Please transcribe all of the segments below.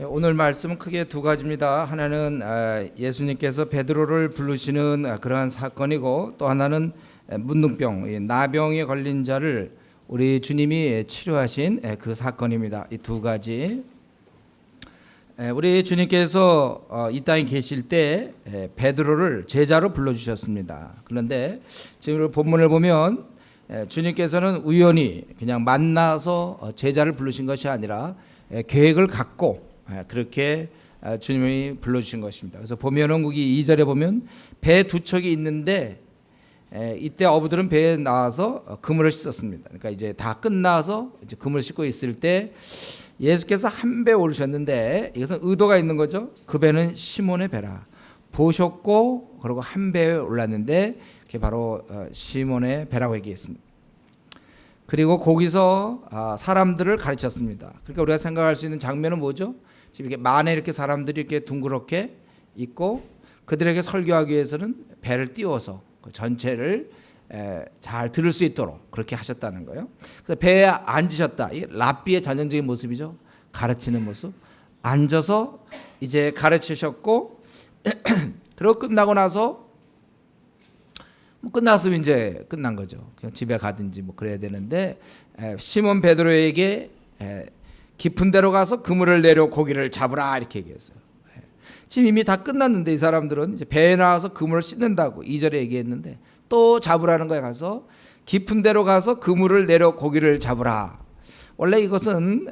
오늘 말씀은 크게 두 가지입니다. 하나는 예수님께서 베드로를 부르시는 그러한 사건이고, 또 하나는 문둥병, 나병에 걸린 자를 우리 주님이 치료하신 그 사건입니다. 이 두 가지. 우리 주님께서 이 땅에 계실 때 베드로를 제자로 불러주셨습니다. 그런데 지금 본문을 보면 주님께서는 우연히 그냥 만나서 제자를 부르신 것이 아니라 계획을 갖고 그렇게 주님이 불러주신 것입니다. 그래서 보면은 거기 2절에 보면 배 두 척이 있는데 이때 어부들은 배에 나와서 그물을 씻었습니다. 그러니까 이제 다 끝나서 이제 그물을 씻고 있을 때 예수께서 한 배에 오르셨는데, 이것은 의도가 있는 거죠. 그 배는 시몬의 배라 보셨고, 그리고 한 배에 올랐는데 그게 바로 시몬의 배라고 얘기했습니다. 그리고 거기서 사람들을 가르쳤습니다. 그러니까 우리가 생각할 수 있는 장면은 뭐죠? 지금 이렇게 만에 이렇게 사람들이 이렇게 둥그렇게 있고, 그들에게 설교하기 위해서는 배를 띄워서 그 전체를 잘 들을 수 있도록 그렇게 하셨다는 거예요. 그래서 배에 앉으셨다. 이 랍비의 전형적인 모습이죠. 가르치는 모습. 앉아서 이제 가르치셨고, 그리고 끝나고 나서 끝났으면 이제 끝난 거죠. 그냥 집에 가든지 뭐 그래야 되는데, 시몬 베드로에게 깊은 데로 가서 그물을 내려 고기를 잡으라 이렇게 얘기했어요. 지금 이미 다 끝났는데 이 사람들은 이제 배에 나와서 그물을 씻는다고 2절에 얘기했는데, 또 잡으라는 거에 가서 깊은 데로 가서 그물을 내려 고기를 잡으라. 원래 이것은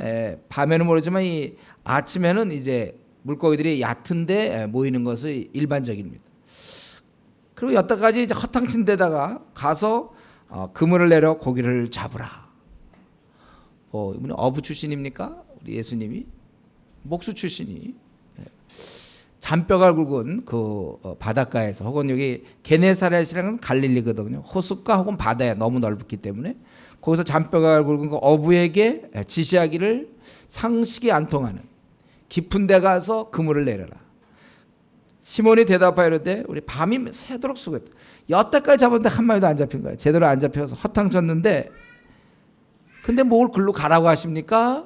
밤에는 모르지만 이 아침에는 이제 물고기들이 얕은데 모이는 것이 일반적입니다. 그리고 여태까지 이제 허탕친 데다가 가서 그물을 내려 고기를 잡으라. 이분이 어부 출신입니까? 우리 예수님이 목수 출신이 잔뼈가 굵은 그 바닷가에서, 혹은 여기 게네사렛이라는 갈릴리거든요. 호숫가 혹은 바다에 너무 넓기 때문에 거기서 잔뼈가 굵은 그 어부에게 지시하기를 상식이 안 통하는 깊은 데 가서 그물을 내려라. 시몬이 대답하여 이르되 우리 밤이 새도록 수고했다. 여태까지 잡았는데 한 마리도 안 잡힌 거예요. 제대로 안 잡혀서 허탕쳤는데, 근데 뭘 글로 가라고 하십니까?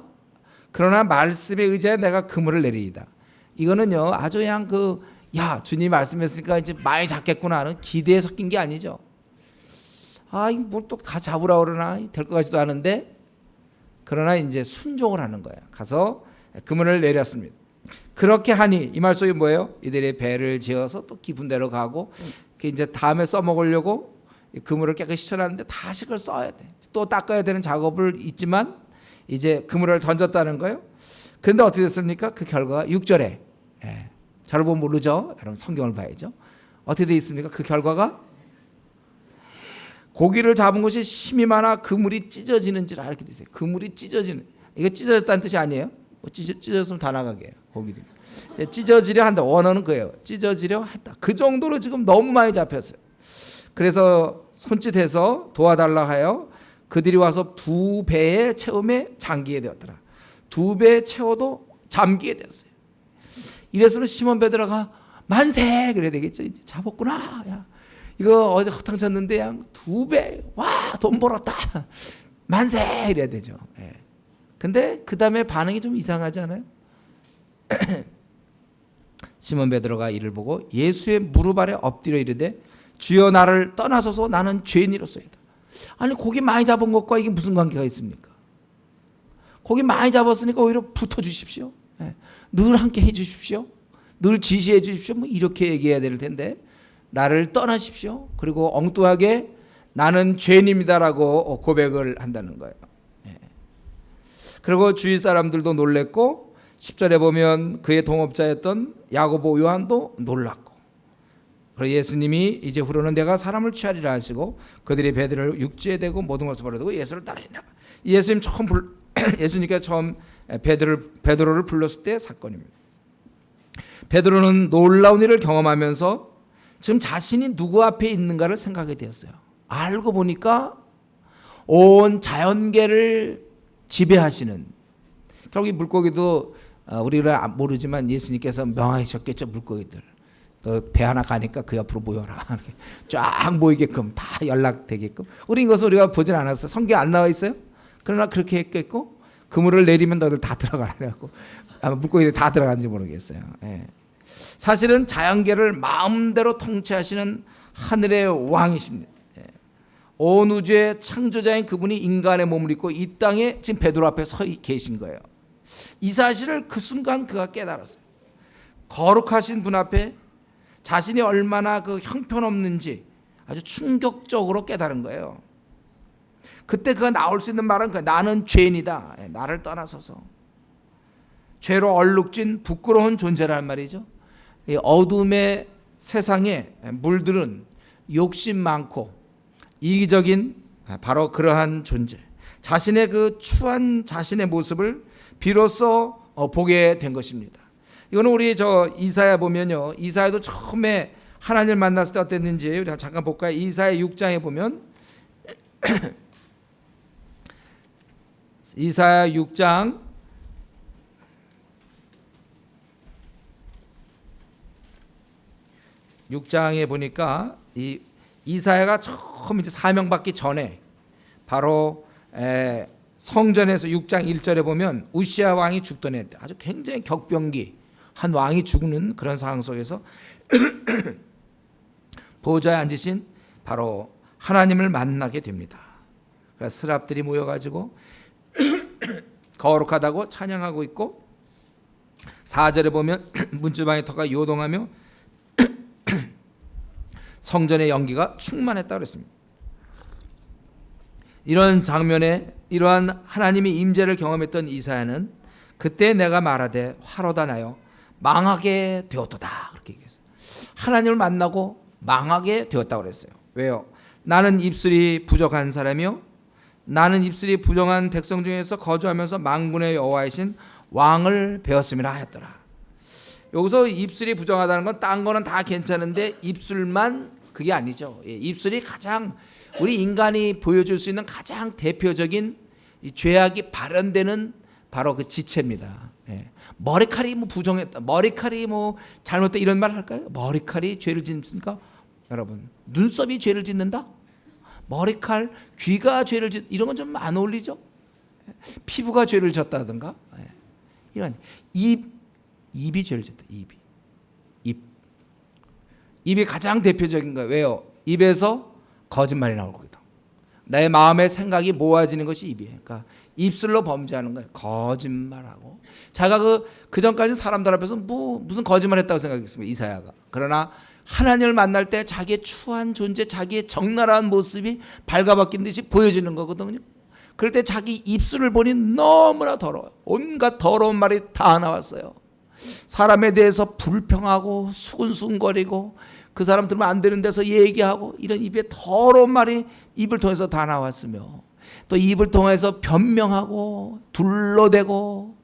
그러나 말씀에 의지하여 내가 그물을 내리이다. 이거는요, 아주 그냥 주님 말씀했으니까 이제 많이 잡겠구나 하는 기대에 섞인 게 아니죠. 이거 뭘 또 가 잡으라 그러나 될 것 같지도 않은데, 그러나 이제 순종을 하는 거예요. 가서 그물을 내렸습니다. 그렇게 하니 이 말 속에 뭐예요? 이들이 배를 지어서 또 깊은 데로 가고, 그 이제 다음에 써먹으려고 그물을 깨끗이 씻어놨는데 다시 그걸 써야 돼. 또 닦아야 되는 작업을 있지만 이제 그물을 던졌다는 거예요. 그런데 어떻게 됐습니까? 그 결과가 6절에, 잘 보면 모르죠? 여러분 성경을 봐야죠. 어떻게 되어 있습니까? 그 결과가 고기를 잡은 것이 힘이 많아 그물이 찢어지는지라 이렇게 되세요. 그물이 찢어지는, 이게 찢어졌다는 뜻이 아니에요. 찢어졌으면 다 나가게 해요. 고기들이 찢어지려 한다. 원어는 그예요. 찢어지려 했다. 그 정도로 지금 너무 많이 잡혔어요. 그래서 손짓해서 도와달라 하여 그들이 와서 두 배의 채움에 잠기게 되었더라. 두 배 채워도 잠기게 됐어요. 이래서는 시몬 베드로가 만세 그래야 되겠죠. 이제 잡았구나. 야, 이거 어제 허탕쳤는데 양 두 배, 와, 돈 벌었다. 만세 이래야 되죠. 근데 그 다음에 반응이 좀 이상하지 않아요? 시몬 베드로가 이를 보고 예수의 무릎 아래 엎드려 이르되 주여 나를 떠나소서 나는 죄인이로소이다. 아니 고기 많이 잡은 것과 이게 무슨 관계가 있습니까? 고기 많이 잡았으니까 오히려 붙어주십시오. 늘 함께 해주십시오. 늘 지시해 주십시오. 뭐 이렇게 얘기해야 될 텐데, 나를 떠나십시오. 그리고 엉뚱하게 나는 죄인입니다라고 고백을 한다는 거예요. 그리고 주위 사람들도 놀랬고, 10절에 보면 그의 동업자였던 야고보 요한도 놀랐고, 그리고 예수님이 이제 후로는 내가 사람을 취하리라 하시고 그들이 배들을 육지에 대고 모든 것을 버려두고 예수를 따르니라. 예수님께서 처음 베드로를 불렀을 때 사건입니다. 베드로는 놀라운 일을 경험하면서 지금 자신이 누구 앞에 있는가를 생각하게 되었어요. 알고 보니까 온 자연계를 지배하시는, 결국 이 물고기도 우리가 모르지만 예수님께서 명하셨겠죠. 물고기들 배 하나 가니까 그 옆으로 모여라. 이렇게 쫙 모이게끔 다 연락되게끔. 우리 이것을 우리가 보진 않았어요. 성경 안 나와 있어요. 그러나 그렇게 했겠고, 그물을 내리면 너희들 다 들어가라고 아마 물고기들이 다 들어갔는지 모르겠어요. 예. 사실은 자연계를 마음대로 통치하시는 하늘의 왕이십니다. 예. 온 우주의 창조자인 그분이 인간의 몸을 입고 이 땅에 지금 베드로 앞에 서 계신 거예요. 이 사실을 그 순간 그가 깨달았어요. 거룩하신 분 앞에 자신이 얼마나 그 형편없는지 아주 충격적으로 깨달은 거예요. 그때 그가 나올 수 있는 말은 나는 죄인이다. 나를 떠나서서. 죄로 얼룩진 부끄러운 존재란 말이죠. 이 어둠의 세상에 물들은 욕심 많고 이기적인 바로 그러한 존재. 자신의 그 추한 자신의 모습을 비로소 보게 된 것입니다. 이거는 우리 이사야 보면요. 이사야도 처음에 하나님을 만났을 때 어땠는지 우리 잠깐 볼까요? 이사야 6장에 보면 이사야 6장에 보니까 이사야가 처음 이제 사명받기 전에 바로 성전에서 6장 1절에 보면 우시야 왕이 죽던 해 때 아주 굉장히 격변기 한 왕이 죽는 그런 상황 속에서 보좌에 앉으신 바로 하나님을 만나게 됩니다. 그래서 스랍들이 모여가지고 거룩하다고 찬양하고 있고 4절에 보면 문지방의 터가 요동하며 성전의 연기가 충만했다고 그랬습니다. 이런 장면에 이러한 하나님의 임재를 경험했던 이사야는 그때 내가 말하되 화로다 나여 망하게 되었도다 그렇게 얘기했어요. 하나님을 만나고 망하게 되었다고 그랬어요. 왜요? 나는 입술이 부족한 사람이요 나는 입술이 부정한 백성 중에서 거주하면서 만군의 여호와이신 왕을 배웠음이라 하였더라. 여기서 입술이 부정하다는 건 딴 거는 다 괜찮은데 입술만 그게 아니죠. 입술이 가장 우리 인간이 보여줄 수 있는 가장 대표적인 이 죄악이 발현되는 바로 그 지체입니다. 머리칼이 뭐 부정했다, 머리칼이 뭐 잘못됐다 이런 말 할까요? 머리칼이 죄를 짓습니까? 여러분, 눈썹이 죄를 짓는다? 머리칼, 귀가 죄를 짓 이런 건 좀 안 어울리죠? 피부가 죄를 졌다든가 이런 입이 죄를 짓다. 입이 가장 대표적인 거예요. 왜요? 입에서 거짓말이 나올 거거든. 나의 마음의 생각이 모아지는 것이 입이에요. 그러니까 입술로 범죄하는 거예요. 거짓말하고. 자기가 그 전까지 사람들 앞에서 무슨 거짓말했다고 생각했습니다. 이사야가. 그러나 하나님을 만날 때 자기의 추한 존재, 자기의 적나라한 모습이 발가벗긴 듯이 보여지는 거거든요. 그럴 때 자기 입술을 보니 너무나 더러워요. 온갖 더러운 말이 다 나왔어요. 사람에 대해서 불평하고 수근수근거리고 그 사람 들으면 안 되는 데서 얘기하고 이런 입에 더러운 말이 입을 통해서 다 나왔으며 또 입을 통해서 변명하고 둘러대고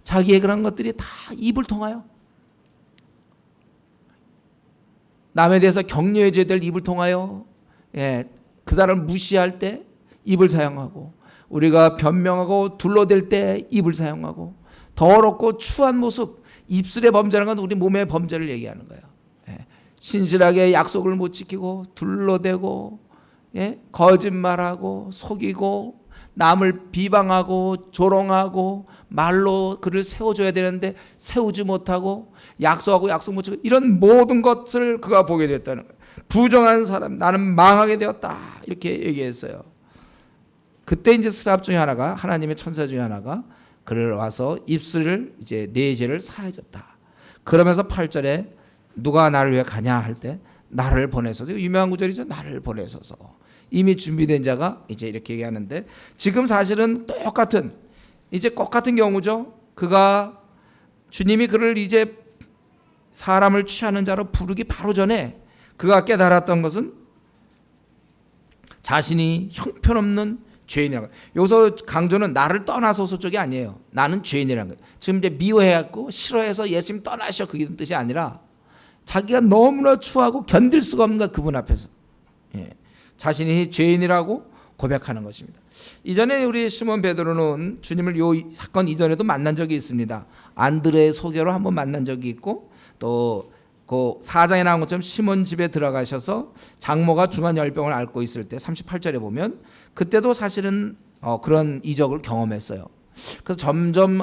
자기의 그런 것들이 다 입을 통하여 남에 대해서 격려해줘야 될 입을 통하여 그 사람을 무시할 때 입을 사용하고 우리가 변명하고 둘러댈 때 입을 사용하고 더럽고 추한 모습 입술의 범죄라는 건 우리 몸의 범죄를 얘기하는 거예요. 신실하게 약속을 못 지키고 둘러대고 거짓말하고 속이고 남을 비방하고 조롱하고 말로 그를 세워줘야 되는데 세우지 못하고 약속하고 약속 못 지키고 이런 모든 것을 그가 보게 됐다는 거예요. 부정한 사람 나는 망하게 되었다 이렇게 얘기했어요. 그때 이제 스랍 중에 하나가 하나님의 천사 중에 하나가 그를 와서 입술을 이제 네 죄를 사해줬다. 그러면서 8절에 누가 나를 위해 가냐 할 때 나를 보내소서. 유명한 구절이죠. 나를 보내소서. 이미 준비된 자가 이제 이렇게 얘기하는데 지금 사실은 똑같은 경우죠. 그가 주님이 그를 이제 사람을 취하는 자로 부르기 바로 전에 그가 깨달았던 것은 자신이 형편없는 죄인이라고. 여기서 강조는 나를 떠나소서 쪽이 아니에요. 나는 죄인이라는 거예요. 지금 이제 미워해갖고 싫어해서 예수님 떠나셔 그게 뜻이 아니라 자기가 너무나 추하고 견딜 수가 없는 그분 앞에서 자신이 죄인이라고 고백하는 것입니다. 이전에 우리 시몬 베드로는 주님을 이 사건 이전에도 만난 적이 있습니다. 안드레의 소개로 한번 만난 적이 있고 또 그 4장에 나온 것처럼 시몬 집에 들어가셔서 장모가 중한 열병을 앓고 있을 때 38절에 보면 그때도 사실은 그런 이적을 경험했어요. 그래서 점점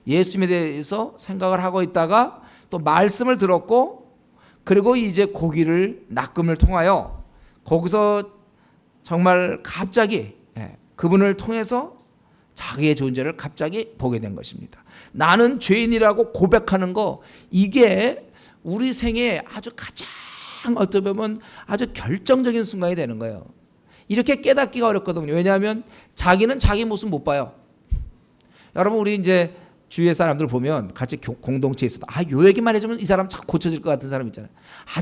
예수님에 대해서 생각을 하고 있다가 또 말씀을 들었고, 그리고 이제 고기를 낚음을 통하여 거기서 정말 갑자기 그분을 통해서 자기의 존재를 갑자기 보게 된 것입니다. 나는 죄인이라고 고백하는 거, 이게 우리 생에 아주 가장 어떻게 보면 아주 결정적인 순간이 되는 거예요. 이렇게 깨닫기가 어렵거든요. 왜냐하면 자기는 자기 모습 못 봐요. 여러분, 우리 이제 주위의 사람들 보면 같이 공동체에 있어도 요 얘기만 해주면 이 사람 참 고쳐질 것 같은 사람 있잖아요.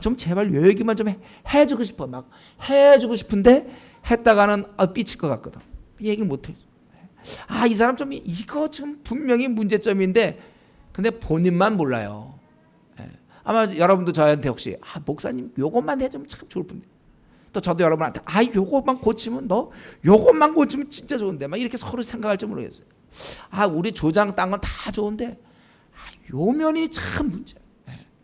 좀 제발 요 얘기만 좀 해주고 싶어. 막 해주고 싶은데 했다가는 삐칠 것 같거든. 얘기 못 해. 이 사람 좀 이거 지금 분명히 문제점인데 근데 본인만 몰라요. 아마 여러분도 저한테 혹시 목사님 요것만 해주면 참 좋을 텐데, 또 저도 여러분한테 요것만 고치면 너 요것만 고치면 진짜 좋은데 막 이렇게 서로 생각할지 모르겠어요. 우리 조장 딴 건 다 좋은데 요 면이 참 문제야.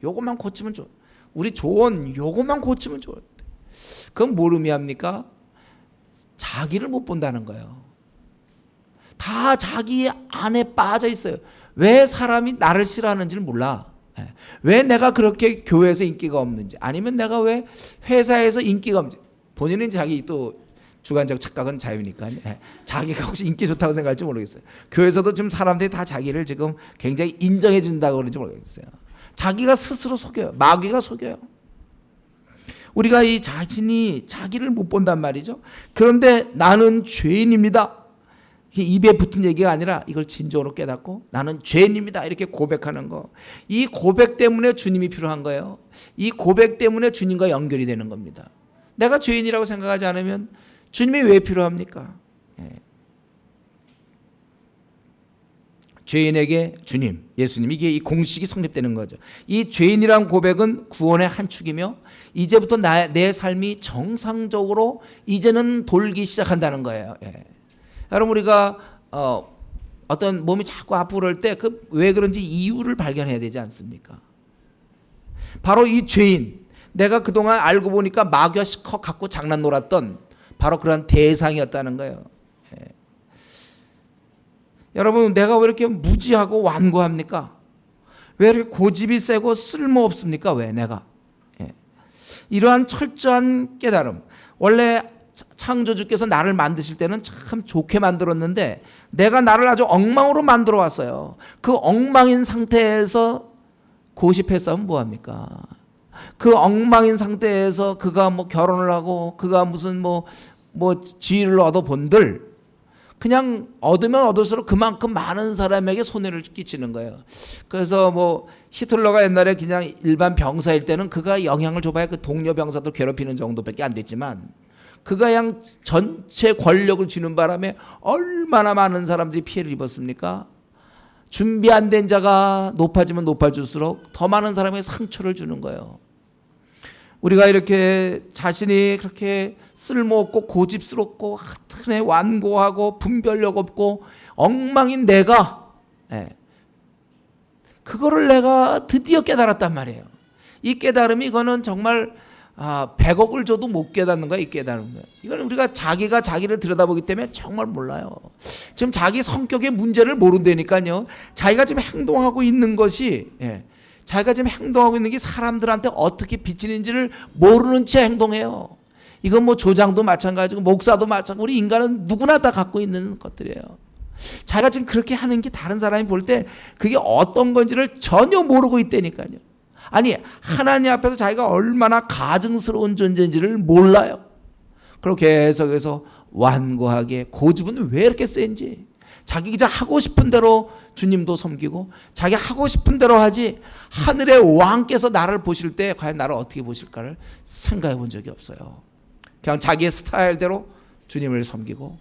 요것만 고치면 좋아. 우리 조언 요것만 고치면 좋은데. 그건 뭘 의미합니까? 자기를 못 본다는 거예요. 다 자기 안에 빠져 있어요. 왜 사람이 나를 싫어하는지를 몰라. 왜 내가 그렇게 교회에서 인기가 없는지, 아니면 내가 왜 회사에서 인기가 없는지. 본인은 자기 또 주관적 착각은 자유니까 자기가 혹시 인기 좋다고 생각할지 모르겠어요. 교회에서도 지금 사람들이 다 자기를 지금 굉장히 인정해 준다고 그러는지 모르겠어요. 자기가 스스로 속여요. 마귀가 속여요. 우리가 이 자신이 자기를 못 본단 말이죠. 그런데 나는 죄인입니다. 입에 붙은 얘기가 아니라 이걸 진정으로 깨닫고 나는 죄인입니다 이렇게 고백하는 거, 이 고백 때문에 주님이 필요한 거예요. 이 고백 때문에 주님과 연결이 되는 겁니다. 내가 죄인이라고 생각하지 않으면 주님이 왜 필요합니까? 죄인에게 주님, 예수님, 이게 이 공식이 성립되는 거죠. 이 죄인이란 고백은 구원의 한 축이며 이제부터 내 삶이 정상적으로 이제는 돌기 시작한다는 거예요. 여러분, 우리가 어떤 몸이 자꾸 아프고 그럴 때 왜 그런지 이유를 발견해야 되지 않습니까? 바로 이 죄인, 내가 그동안 알고 보니까 마귀와 실컷 갖고 장난 놀았던 바로 그런 대상이었다는 거예요. 여러분, 내가 왜 이렇게 무지하고 완고합니까? 왜 이렇게 고집이 세고 쓸모없습니까? 왜 내가? 이러한 철저한 깨달음, 원래 창조주께서 나를 만드실 때는 참 좋게 만들었는데 내가 나를 아주 엉망으로 만들어 왔어요. 그 엉망인 상태에서 고집했으면 뭐합니까? 그 엉망인 상태에서 그가 결혼을 하고 그가 무슨 지위를 얻어본들, 그냥 얻으면 얻을수록 그만큼 많은 사람에게 손해를 끼치는 거예요. 그래서 히틀러가 옛날에 그냥 일반 병사일 때는 그가 영향을 줘봐야 그 동료 병사들 괴롭히는 정도밖에 안 됐지만, 그가 그냥 전체 권력을 쥐는 바람에 얼마나 많은 사람들이 피해를 입었습니까? 준비 안 된 자가 높아지면 높아질수록 더 많은 사람에게 상처를 주는 거예요. 우리가 이렇게 자신이 그렇게 쓸모없고 고집스럽고 하여튼에 완고하고 분별력 없고 엉망인 내가, 그거를 내가 드디어 깨달았단 말이에요. 이 깨달음이, 이거는 정말 100억을 줘도 못 깨닫는 거야, 이 깨달음은. 이건 우리가 자기가 자기를 들여다보기 때문에 정말 몰라요. 지금 자기 성격의 문제를 모른다니까요. 자기가 지금 행동하고 있는 것이, 자기가 지금 행동하고 있는 게 사람들한테 어떻게 비치는지를 모르는 채 행동해요. 이건 조장도 마찬가지고 목사도 마찬가지고 우리 인간은 누구나 다 갖고 있는 것들이에요. 자기가 지금 그렇게 하는 게 다른 사람이 볼 때 그게 어떤 건지를 전혀 모르고 있다니까요. 아니, 하나님 앞에서 자기가 얼마나 가증스러운 존재인지를 몰라요. 그리고 계속해서 완고하게, 고집은 왜 이렇게 센지, 자기 그저 하고 싶은 대로 주님도 섬기고 자기 하고 싶은 대로 하지, 하늘의 왕께서 나를 보실 때 과연 나를 어떻게 보실까를 생각해 본 적이 없어요. 그냥 자기의 스타일대로 주님을 섬기고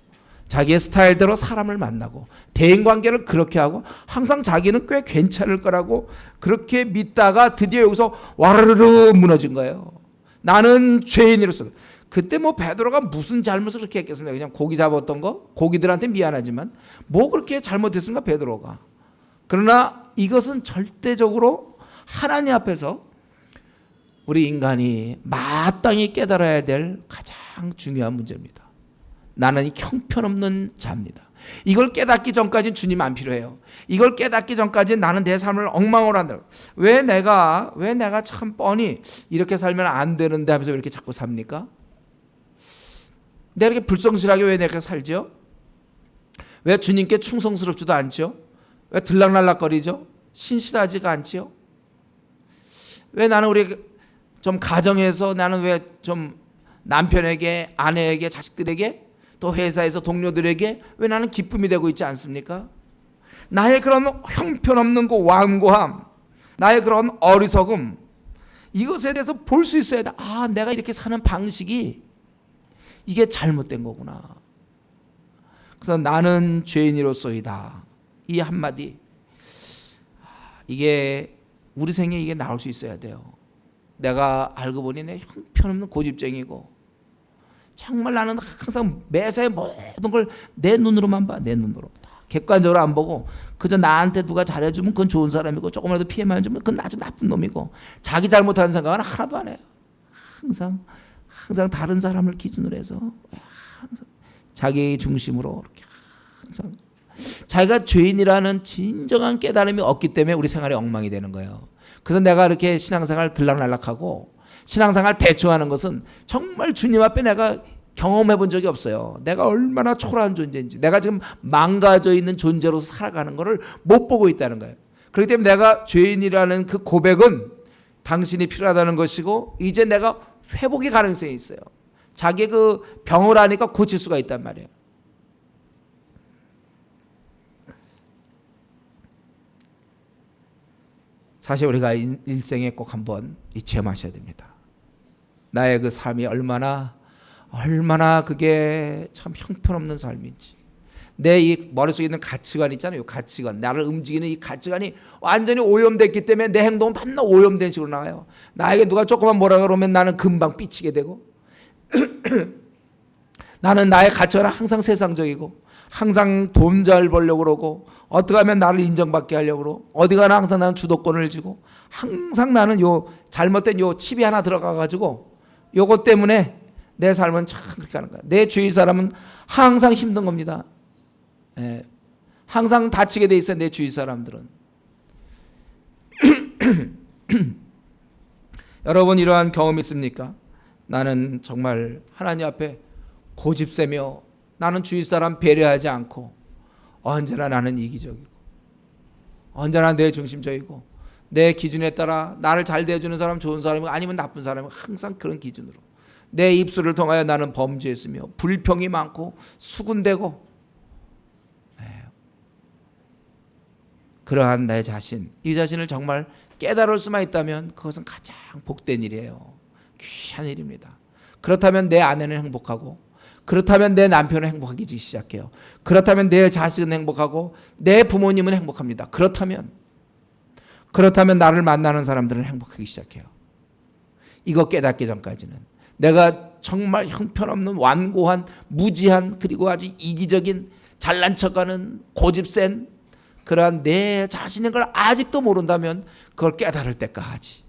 자기의 스타일대로 사람을 만나고 대인관계를 그렇게 하고 항상 자기는 꽤 괜찮을 거라고 그렇게 믿다가 드디어 여기서 와르르르 무너진 거예요. 나는 죄인으로서. 그때 베드로가 무슨 잘못을 그렇게 했겠습니까? 그냥 고기 잡았던 거, 고기들한테 미안하지만 그렇게 잘못했습니까, 베드로가? 그러나 이것은 절대적으로 하나님 앞에서 우리 인간이 마땅히 깨달아야 될 가장 중요한 문제입니다. 나는 형편없는 자입니다. 이걸 깨닫기 전까지는 주님 안 필요해요. 이걸 깨닫기 전까지는 나는 내 삶을 엉망으로 한다. 왜 내가 참 뻔히 이렇게 살면 안 되는데 하면서 왜 이렇게 자꾸 삽니까? 내가 이렇게 불성실하게 왜 내가 살죠? 왜 주님께 충성스럽지도 않죠? 왜 들락날락거리죠? 신실하지가 않지요? 왜 나는 우리 좀 가정에서 나는 왜 좀 남편에게, 아내에게, 자식들에게, 또 회사에서 동료들에게 왜 나는 기쁨이 되고 있지 않습니까? 나의 그런 형편없는 그 완고함, 나의 그런 어리석음, 이것에 대해서 볼 수 있어야 돼. 아, 내가 이렇게 사는 방식이 이게 잘못된 거구나. 그래서 나는 죄인이로소이다. 이 한마디, 이게 우리 생에 이게 나올 수 있어야 돼요. 내가 알고 보니 내 형편없는 고집쟁이고, 정말 나는 항상 매사에 모든 걸 내 눈으로만 봐. 내 눈으로 객관적으로 안 보고 그저 나한테 누가 잘해주면 그건 좋은 사람이고, 조금이라도 피해만 주면 그건 아주 나쁜 놈이고, 자기 잘못하는 생각은 하나도 안 해요. 항상 다른 사람을 기준으로 해서 항상 자기 중심으로 이렇게 항상 자기가 죄인이라는 진정한 깨달음이 없기 때문에 우리 생활이 엉망이 되는 거예요. 그래서 내가 이렇게 신앙생활 들락날락하고 신앙생활 대충하는 것은 정말 주님 앞에 내가 경험해 본 적이 없어요. 내가 얼마나 초라한 존재인지, 내가 지금 망가져 있는 존재로 살아가는 것을 못 보고 있다는 거예요. 그렇기 때문에 내가 죄인이라는 그 고백은 당신이 필요하다는 것이고, 이제 내가 회복의 가능성이 있어요. 자기의 그 병을 아니까 고칠 수가 있단 말이에요. 사실 우리가 일생에 꼭 한번 체험하셔야 됩니다. 나의 그 삶이 얼마나 그게 참 형편없는 삶인지, 내 이 머릿속에 있는 가치관 있잖아요. 가치관, 나를 움직이는 이 가치관이 완전히 오염됐기 때문에 내 행동은 맨날 오염된 식으로 나와요. 나에게 누가 조금만 뭐라 그러면 나는 금방 삐치게 되고 나는 나의 가치관은 항상 세상적이고, 항상 돈 잘 벌려고 그러고, 어떻게 하면 나를 인정받게 하려고 그러고, 어디 가나 항상 나는 주도권을 쥐고, 항상 나는 요 잘못된 요 칩이 하나 들어가가지고 요것 때문에 내 삶은 참 그렇게 하는 거야. 내 주위 사람은 항상 힘든 겁니다. 예. 항상 다치게 돼 있어요. 내 주위 사람들은. 여러분 이러한 경험 있습니까? 나는 정말 하나님 앞에 고집세며 나는 주위 사람 배려하지 않고, 언제나 나는 이기적이고, 언제나 내 중심적이고, 내 기준에 따라 나를 잘 대해주는 사람 좋은 사람이고, 아니면 나쁜 사람이고, 항상 그런 기준으로 내 입술을 통하여 나는 범죄했으며 불평이 많고 수군대고, 그러한 내 자신, 이 자신을 정말 깨달을 수만 있다면 그것은 가장 복된 일이에요. 귀한 일입니다. 그렇다면 내 아내는 행복하고, 그렇다면 내 남편은 행복하기 시작해요. 그렇다면 내 자식은 행복하고, 내 부모님은 행복합니다. 그렇다면 나를 만나는 사람들은 행복하기 시작해요. 이거 깨닫기 전까지는 내가 정말 형편없는 완고한, 무지한, 그리고 아주 이기적인, 잘난 척하는, 고집센 그러한 내 자신인 걸 아직도 모른다면 그걸 깨달을 때까지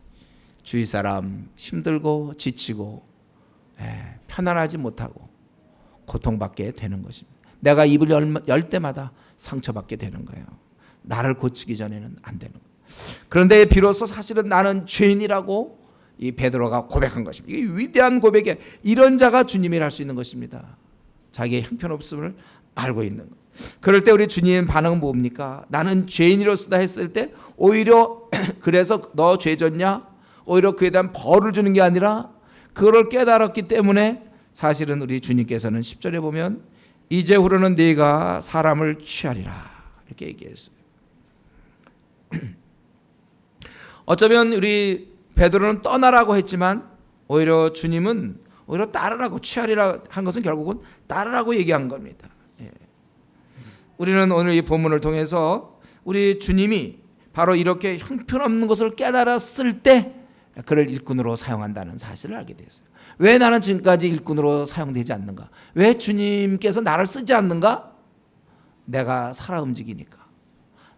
주위 사람 힘들고 지치고 편안하지 못하고 고통받게 되는 것입니다. 내가 입을 열 때마다 상처받게 되는 거예요. 나를 고치기 전에는 안 되는 거예요. 그런데 비로소 사실은 나는 죄인이라고 이 베드로가 고백한 것입니다. 이 위대한 고백에 이런 자가 주님이 할 수 있는 것입니다. 자기의 형편없음을 알고 있는 것. 그럴 때 우리 주님 반응은 뭡니까? 나는 죄인이로서다 했을 때 오히려 그래서 너 죄졌냐? 오히려 그에 대한 벌을 주는 게 아니라 그걸 깨달았기 때문에 사실은 우리 주님께서는 10절에 보면 이제후로는 네가 사람을 취하리라 이렇게 얘기했어요. 어쩌면 우리 베드로는 떠나라고 했지만 오히려 주님은 오히려 따르라고, 취하리라 한 것은 결국은 따르라고 얘기한 겁니다. 우리는 오늘 이 본문을 통해서 우리 주님이 바로 이렇게 형편없는 것을 깨달았을 때 그를 일꾼으로 사용한다는 사실을 알게 됐어요. 왜 나는 지금까지 일꾼으로 사용되지 않는가? 왜 주님께서 나를 쓰지 않는가? 내가 살아 움직이니까.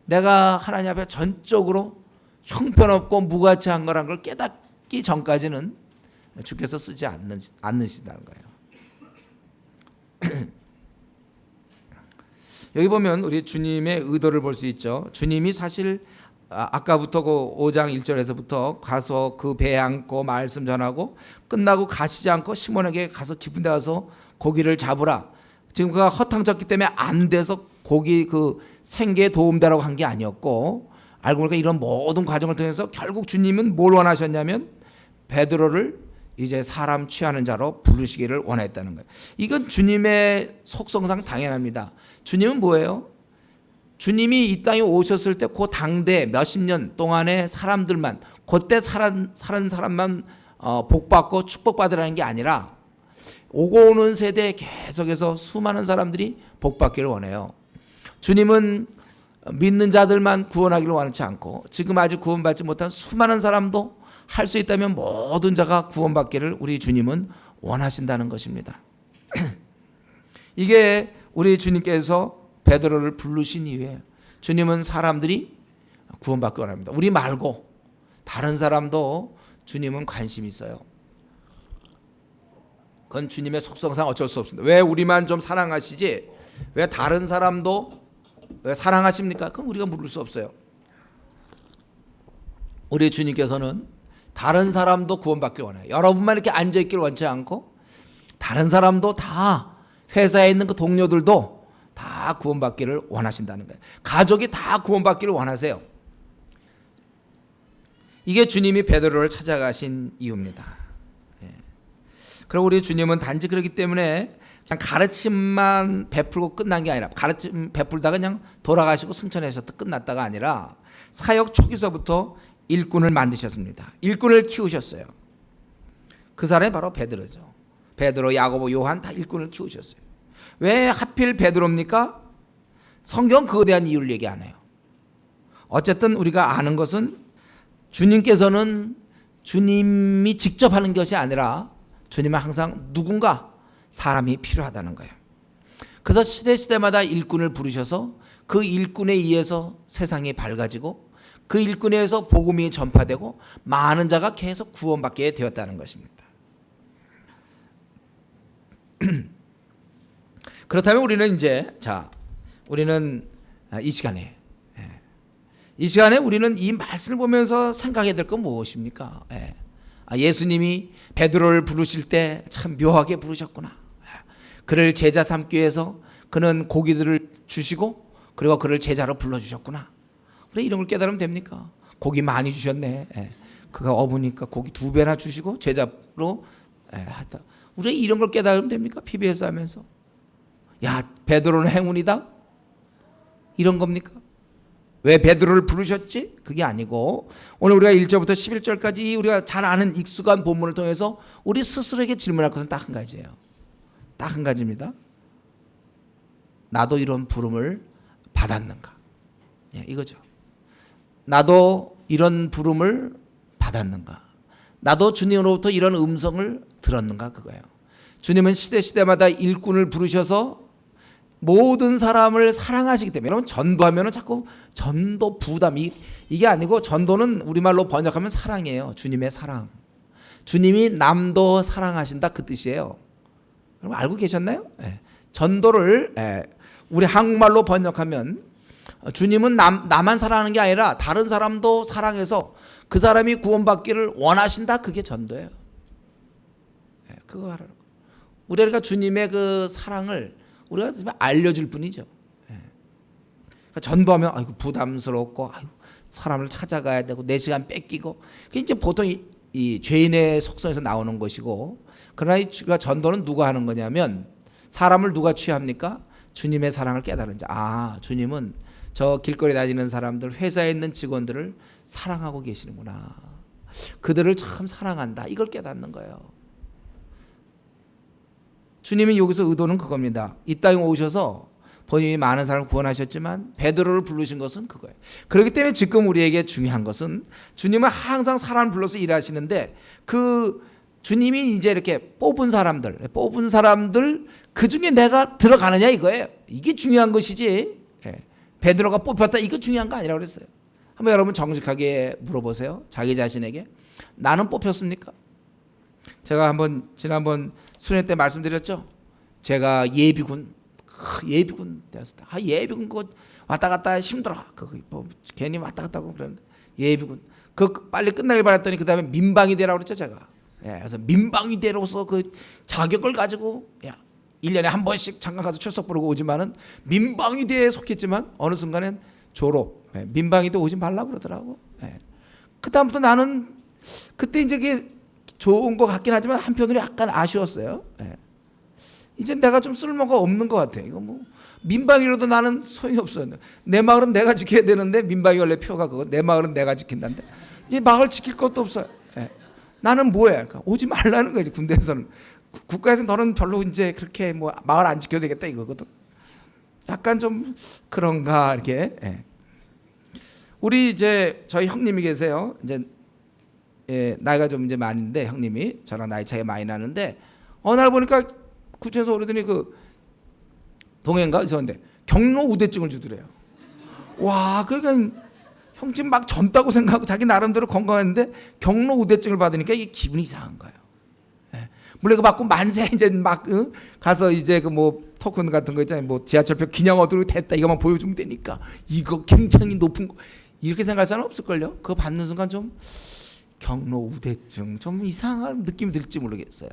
내가 하나님 앞에 전적으로 형편없고 무가치한 거란 걸 깨닫기 전까지는 주께서 쓰지 않으시다는 거예요. 여기 보면 우리 주님의 의도를 볼 수 있죠. 주님이 사실 아까부터 그 5장 1절에서부터 가서 그 배 안고 말씀 전하고 끝나고 가시지 않고 시몬에게 가서 깊은 데 가서 고기를 잡으라. 지금 그가 허탕쳤기 때문에 안 돼서 고기 그 생계에 도움되라고 한 게 아니었고, 알고 보니까 이런 모든 과정을 통해서 결국 주님은 뭘 원하셨냐면 베드로를 이제 사람 취하는 자로 부르시기를 원했다는 거예요. 이건 주님의 속성상 당연합니다. 주님은 뭐예요? 주님이 이 땅에 오셨을 때 그 당대 몇십 년 동안의 사람들만, 그때 사는 사람만 복받고 축복받으라는 게 아니라 오고 오는 세대에 계속해서 수많은 사람들이 복받기를 원해요. 주님은 믿는 자들만 구원하기를 원하지 않고 지금 아직 구원받지 못한 수많은 사람도 할 수 있다면 모든 자가 구원받기를 우리 주님은 원하신다는 것입니다. 이게 우리 주님께서 베드로를 부르신 이유예요. 주님은 사람들이 구원받기 원합니다. 우리 말고 다른 사람도 주님은 관심이 있어요. 그건 주님의 속성상 어쩔 수 없습니다. 왜 우리만 좀 사랑하시지 왜 다른 사람도 왜 사랑하십니까? 그건 우리가 물을 수 없어요. 우리 주님께서는 다른 사람도 구원받길 원해요. 여러분만 이렇게 앉아있길 원치 않고 다른 사람도 다, 회사에 있는 그 동료들도 다 구원받기를 원하신다는 거예요. 가족이 다 구원받기를 원하세요. 이게 주님이 베드로를 찾아가신 이유입니다. 그리고 우리 주님은 단지 그렇기 때문에 그냥 가르침만 베풀고 끝난 게 아니라, 가르침 베풀다가 그냥 돌아가시고 승천하셨다 끝났다가 아니라 사역 초기서부터 일꾼을 만드셨습니다. 일꾼을 키우셨어요. 그 사람이 바로 베드로죠. 베드로, 야고보, 요한 다 일꾼을 키우셨어요. 왜 하필 베드로입니까? 성경 그거에 대한 이유를 얘기 안 해요. 어쨌든 우리가 아는 것은 주님께서는 주님이 직접 하는 것이 아니라 주님은 항상 누군가 사람이 필요하다는 거예요. 그래서 시대마다 일꾼을 부르셔서 그 일꾼에 의해서 세상이 밝아지고 그 일꾼에 의해서 복음이 전파되고 많은 자가 계속 구원받게 되었다는 것입니다. 그렇다면 우리는 이제 우리는 이 시간에 우리는 이 말씀을 보면서 생각해야 될 건 무엇입니까? 예수님이 베드로를 부르실 때 참 묘하게 부르셨구나. 그를 제자 삼기 위해서 그는 고기들을 주시고 그리고 그를 제자로 불러주셨구나. 우리 이런 걸 깨달으면 됩니까? 고기 많이 주셨네. 그가 어부니까 고기 2배나 주시고 제자로 하다. 우리 이런 걸 깨달으면 됩니까? PBS 하면서. 야, 베드로는 행운이다? 이런 겁니까? 왜 베드로를 부르셨지? 그게 아니고 오늘 우리가 1절부터 11절까지 우리가 잘 아는 익숙한 본문을 통해서 우리 스스로에게 질문할 것은 딱 한 가지예요. 딱 한 가지입니다. 나도 이런 부름을 받았는가? 이거죠. 나도 이런 부름을 받았는가? 나도 주님으로부터 이런 음성을 들었는가? 그거예요. 주님은 시대마다 일꾼을 부르셔서 모든 사람을 사랑하시기 때문에, 여러분 전도하면 자꾸 전도 부담이 이게 아니고, 전도는 우리말로 번역하면 사랑이에요. 주님의 사랑. 주님이 남도 사랑하신다 그 뜻이에요. 여러분 알고 계셨나요? 전도를 우리 한국말로 번역하면 주님은 나만 사랑하는 게 아니라 다른 사람도 사랑해서 그 사람이 구원받기를 원하신다. 그게 전도예요. 그거 알아요. 우리가 주님의 그 사랑을 우리가 알려줄 뿐이죠. 그러니까 전도하면 아이고 부담스럽고 아이고 사람을 찾아가야 되고 내 시간 뺏기고, 그게 이제 보통 이 죄인의 속성에서 나오는 것이고, 그러나 이 전도는 누가 하는 거냐면 사람을 누가 취합니까? 주님의 사랑을 깨달은 자. 주님은 저 길거리 다니는 사람들, 회사에 있는 직원들을 사랑하고 계시는구나. 그들을 참 사랑한다. 이걸 깨닫는 거예요. 주님이 여기서 의도는 그겁니다. 이 땅에 오셔서 본인이 많은 사람을 구원하셨지만 베드로를 부르신 것은 그거예요. 그렇기 때문에 지금 우리에게 중요한 것은 주님은 항상 사람을 불러서 일하시는데 그 주님이 이제 이렇게 뽑은 사람들 그 중에 내가 들어가느냐 이거예요. 이게 중요한 것이지. 베드로가 뽑혔다 이거 중요한 거 아니라고 그랬어요. 한번 여러분 정직하게 물어보세요. 자기 자신에게. 나는 뽑혔습니까? 제가 지난번 수련 때 말씀드렸죠. 제가 예비군 예비군 되었을 때, 예비군 그거 왔다 갔다 힘들어. 그거 뭐 괜히 왔다 갔다 하고 그러는데 예비군 그 빨리 끝나길 바랐더니 그 다음에 민방위 대라고 그랬죠 제가. 예, 그래서 민방위 대로서 그 자격을 가지고 1년에 한 번씩 잠깐 가서 출석 부르고 오지만은 민방위 대에 속했지만 어느 순간엔 졸업, 민방위대 오지 말라고 그러더라고. 그 다음부터 나는 그때 이제 그게 좋은 것 같긴 하지만 한편으로 약간 아쉬웠어요. 이제 내가 좀 쓸모가 없는 것 같아. 이거 뭐 민방위로도 나는 소용이 없어요. 내 마을은 내가 지켜야 되는데 민방위 원래 표가 그거 내 마을은 내가 지킨다는데 이제 마을 지킬 것도 없어요. 나는 뭐해? 그러니까 오지 말라는 거지. 군대에서는 국가에서 너는 별로 이제 그렇게 뭐 마을 안 지켜도 되겠다 이거거든. 약간 좀 그런가 이렇게. 우리 이제 저희 형님이 계세요. 이제 나이가 좀 이제 많은데 형님이 저랑 나이 차이 많이 나는데 어느 날 보니까 구청에서 오르더니 그 동해인가 저한테 경로 우대증을 주더래요. 와, 그러니까 형 지금 막 젊다고 생각하고 자기 나름대로 건강했는데 경로 우대증을 받으니까 이게 기분이 이상한 거예요. 물론 그거 받고 만세 이제 막 가서 이제 그 뭐 토큰 같은 거 있잖아요. 뭐 지하철표 기념 얻으러 됐다 이거만 보여주면 되니까 이거 굉장히 높은 거 이렇게 생각할 사람은 없을걸요. 그거 받는 순간 좀 경로 우대증 좀 이상한 느낌이 들지 모르겠어요.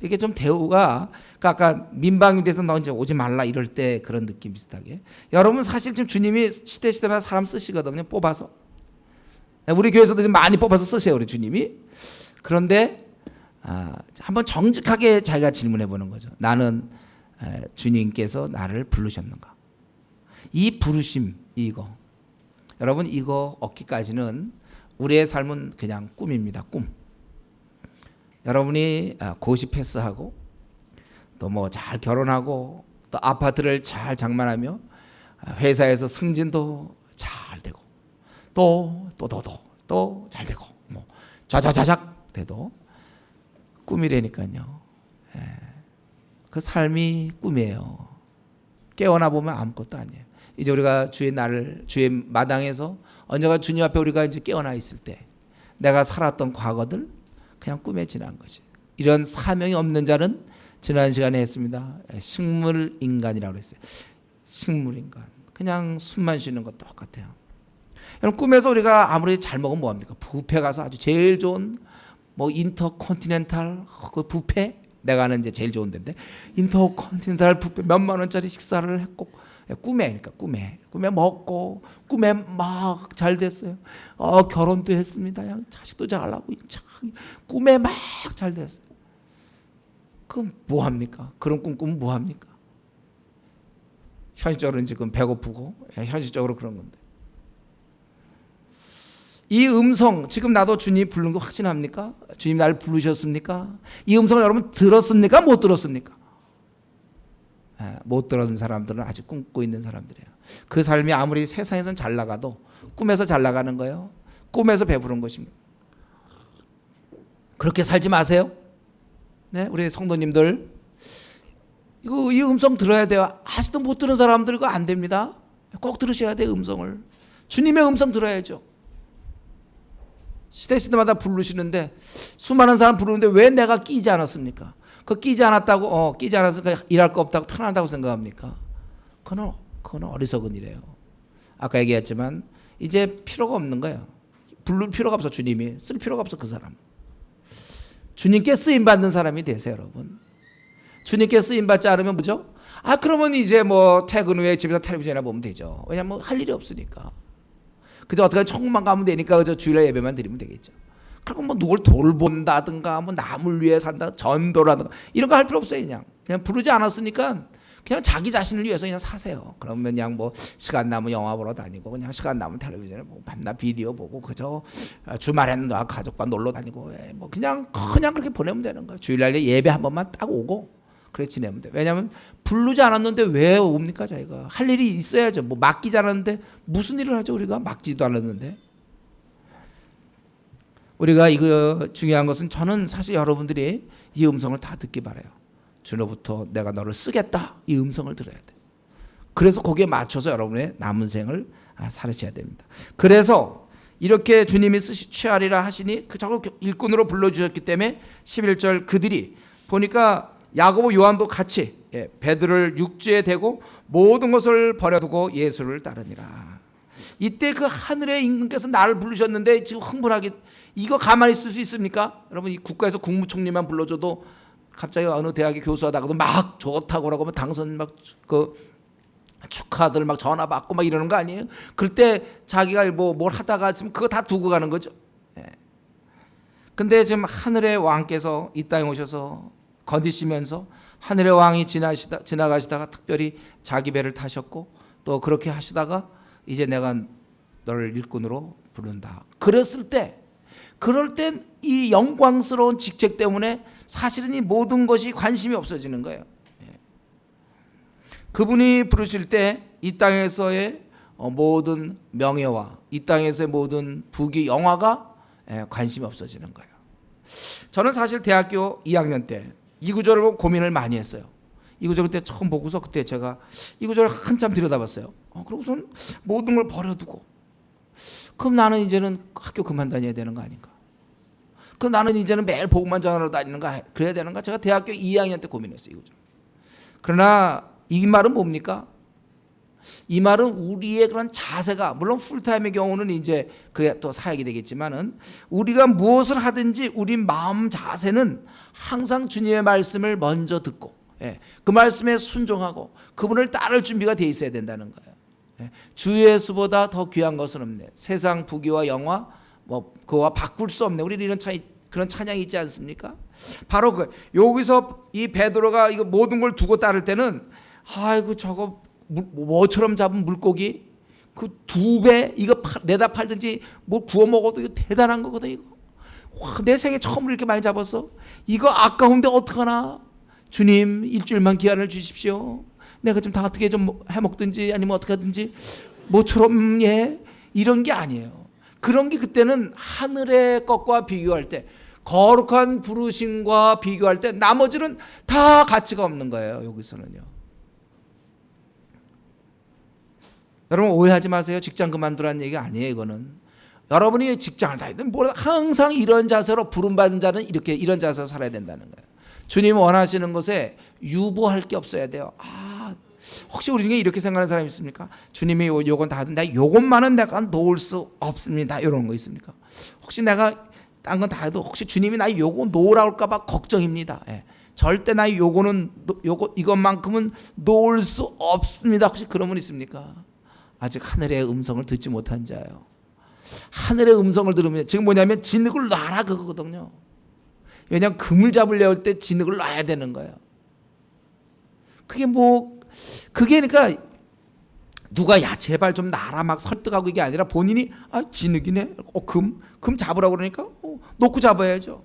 이게 좀 대우가 아까 민방위 돼서 너 이제 오지 말라 이럴 때 그런 느낌 비슷하게. 여러분 사실 지금 주님이 시대마다 사람 쓰시거든요. 뽑아서. 우리 교회에서도 지금 많이 뽑아서 쓰세요 우리 주님이. 그런데 한번 정직하게 자기가 질문해 보는 거죠. 나는 주님께서 나를 부르셨는가? 이 부르심 이거. 여러분 이거 얻기까지는 우리의 삶은 그냥 꿈입니다. 꿈. 여러분이 고시 패스하고 또 뭐 잘 결혼하고 또 아파트를 잘 장만하며 회사에서 승진도 잘 되고 또 잘 되고 뭐 자자자작 돼도 꿈이라니까요. 그 삶이 꿈이에요. 깨어나 보면 아무것도 아니에요. 이제 우리가 주의 날을 주의 마당에서 언젠가 주님 앞에 우리가 이제 깨어나 있을 때 내가 살았던 과거들 그냥 꿈에 지난 것이. 이런 사명이 없는 자는 지난 시간에 했습니다. 식물 인간이라고 그랬어요. 식물 인간. 그냥 숨만 쉬는 것 똑같아요. 여러분 꿈에서 우리가 아무리 잘 먹으면 뭐합니까? 뷔페 가서 아주 제일 좋은 뭐 인터컨티넨탈 그 뷔페 내가 아는 이제 제일 좋은 데인데 인터컨티넨탈 뷔페 몇만 원짜리 식사를 했고 꿈에니까 꿈에 먹고 꿈에 막 잘 됐어요. 결혼도 했습니다. 자식도 잘 나고 꿈에 막 잘 됐어요. 그럼 뭐 합니까? 그런 꿈 꾸면 뭐 합니까? 현실적으로는 지금 배고프고 현실적으로 그런 건데. 이 음성 지금 나도 주님 부르는 거 확신합니까? 주님 나를 부르셨습니까? 이 음성을 여러분 들었습니까? 못 들었습니까? 못 들은 사람들은 아직 꿈꾸고 있는 사람들이에요. 그 삶이 아무리 세상에선 잘 나가도 꿈에서 잘 나가는 거예요. 꿈에서 배부른 것입니다. 그렇게 살지 마세요. 네, 우리 성도님들 이 음성 들어야 돼요. 아직도 못 들은 사람들 이거 안 됩니다. 꼭 들으셔야 돼요. 음성을. 주님의 음성 들어야죠. 시대마다 부르시는데 수많은 사람 부르는데 왜 내가 끼지 않았습니까? 그 끼지 않았다고 끼지 않았으니까 일할 거 없다고 편하다고 생각합니까? 그건 어리석은 일이에요. 아까 얘기했지만 이제 필요가 없는 거예요. 부를 필요가 없어. 주님이 쓸 필요가 없어. 그 사람 주님께 쓰임 받는 사람이 되세요. 여러분 주님께 쓰임 받지 않으면 뭐죠? 그러면 이제 뭐 퇴근 후에 집에서 텔레비전이나 보면 되죠. 왜냐면 할 일이 없으니까. 그저 어떻게 천국만 가면 되니까 그저 주일날 예배만 드리면 되겠죠. 그리고 뭐 누굴 돌본다든가 뭐 남을 위해 산다 전도라든가 이런 거 할 필요 없어요. 그냥 부르지 않았으니까 그냥 자기 자신을 위해서 그냥 사세요. 그러면 그냥 뭐 시간 나면 영화 보러 다니고 그냥 시간 나면 텔레비전에 보고 밤낮 비디오 보고 그저 주말에는 가족과 놀러 다니고 뭐 그냥 그렇게 보내면 되는 거예요. 주일날에 예배 한 번만 딱 오고 그래 지내면 돼. 왜냐하면 부르지 않았는데 왜 옵니까? 자기가 할 일이 있어야죠. 뭐 맡기지 않았는데 무슨 일을 하죠? 우리가 맡기지도 않았는데. 우리가 이거 중요한 것은 저는 사실 여러분들이 이 음성을 다 듣기 바라요. 주로부터 내가 너를 쓰겠다. 이 음성을 들어야 돼. 그래서 거기에 맞춰서 여러분의 남은 생을 살으셔야 됩니다. 그래서 이렇게 주님이 취하리라 하시니 그 저걸 일꾼으로 불러주셨기 때문에 11절 그들이 보니까 야고보 요한도 같이 베드로를 육지에 대고 모든 것을 버려두고 예수를 따르니라. 이때 그 하늘의 임금께서 나를 부르셨는데 지금 흥분하게 이거 가만히 있을 수 있습니까? 여러분 이 국가에서 국무총리만 불러줘도 갑자기 어느 대학에 교수하다가도 막 좋다고 그러고 뭐 당선 막 그 축하들 막 전화 받고 막 이러는 거 아니에요? 그럴 때 자기가 뭘 하다가 지금 그거 다 두고 가는 거죠. 근데 지금 하늘의 왕께서 이 땅에 오셔서 거두시면서 하늘의 왕이 지나가시다가 특별히 자기 배를 타셨고 또 그렇게 하시다가 이제 내가 너를 일꾼으로 부른다. 그랬을 때 그럴 땐 이 영광스러운 직책 때문에 사실은 이 모든 것이 관심이 없어지는 거예요. 그분이 부르실 때 이 땅에서의 모든 명예와 이 땅에서의 모든 부귀 영화가 관심이 없어지는 거예요. 저는 사실 대학교 2학년 때 이 구절을 보고 고민을 많이 했어요. 이 구절 그때 처음 보고서 그때 제가 이 구절을 한참 들여다봤어요. 그러고선 모든 걸 버려두고 그럼 나는 이제는 학교 그만 다녀야 되는 거 아닌가? 그럼 나는 이제는 매일 복음만 전하러 다니는가? 그래야 되는가? 제가 대학교 2학년 때 고민했어요. 이 구절. 그러나 이 말은 뭡니까? 이 말은 우리의 그런 자세가 물론 풀타임의 경우는 이제 그게 또 사역이 되겠지만은 우리가 무엇을 하든지 우리 마음 자세는 항상 주님의 말씀을 먼저 듣고 그 말씀에 순종하고 그분을 따를 준비가 돼 있어야 된다는 거예요. 주 예수보다 더 귀한 것은 없네. 세상 부귀와 영화 그와 바꿀 수 없네. 우리는 이런 그런 찬양이 있지 않습니까? 바로 여기서 이 베드로가 이거 모든 걸 두고 따를 때는 아이고 저거 뭐처럼 잡은 물고기 그 2배 이거 내다 팔든지 뭐 구워 먹어도 이거 대단한 거거든. 이거 내 생에 처음으로 이렇게 많이 잡았어. 이거 아까운데 어떡하나. 주님 일주일만 기한을 주십시오. 내가 좀 다 어떻게 좀 해먹든지 아니면 어떻게 하든지 뭐처럼 이런 게 아니에요. 그런 게 그때는 하늘의 것과 비교할 때 거룩한 부르심과 비교할 때 나머지는 다 가치가 없는 거예요. 여기서는요. 여러분 오해하지 마세요. 직장 그만두라는 얘기가 아니에요. 이거는 여러분이 직장을 다니든 뭘 항상 이런 자세로 부름받은 자는 이런 자세로 살아야 된다는 거예요. 주님 원하시는 것에 유보할 게 없어야 돼요. 혹시 우리 중에 이렇게 생각하는 사람이 있습니까? 주님이 요건 다 하던데 요것만은 내가 놓을 수 없습니다. 이런 거 있습니까? 혹시 내가 딴 건 다 해도 혹시 주님이 나 요거 놓으라 할까 봐 걱정입니다. 절대 나 이것만큼은 놓을 수 없습니다. 혹시 그런 분 있습니까? 아직 하늘의 음성을 듣지 못한 자예요. 하늘의 음성을 들으면 지금 뭐냐면 진흙을 놔라 그거거든요. 왜냐하면 금을 잡으려고 할 때 진흙을 놔야 되는 거예요. 그게 그러니까 누가 야 제발 좀 놔라 막 설득하고 이게 아니라 본인이 진흙이네. 금 잡으라고 그러니까 놓고 잡아야죠.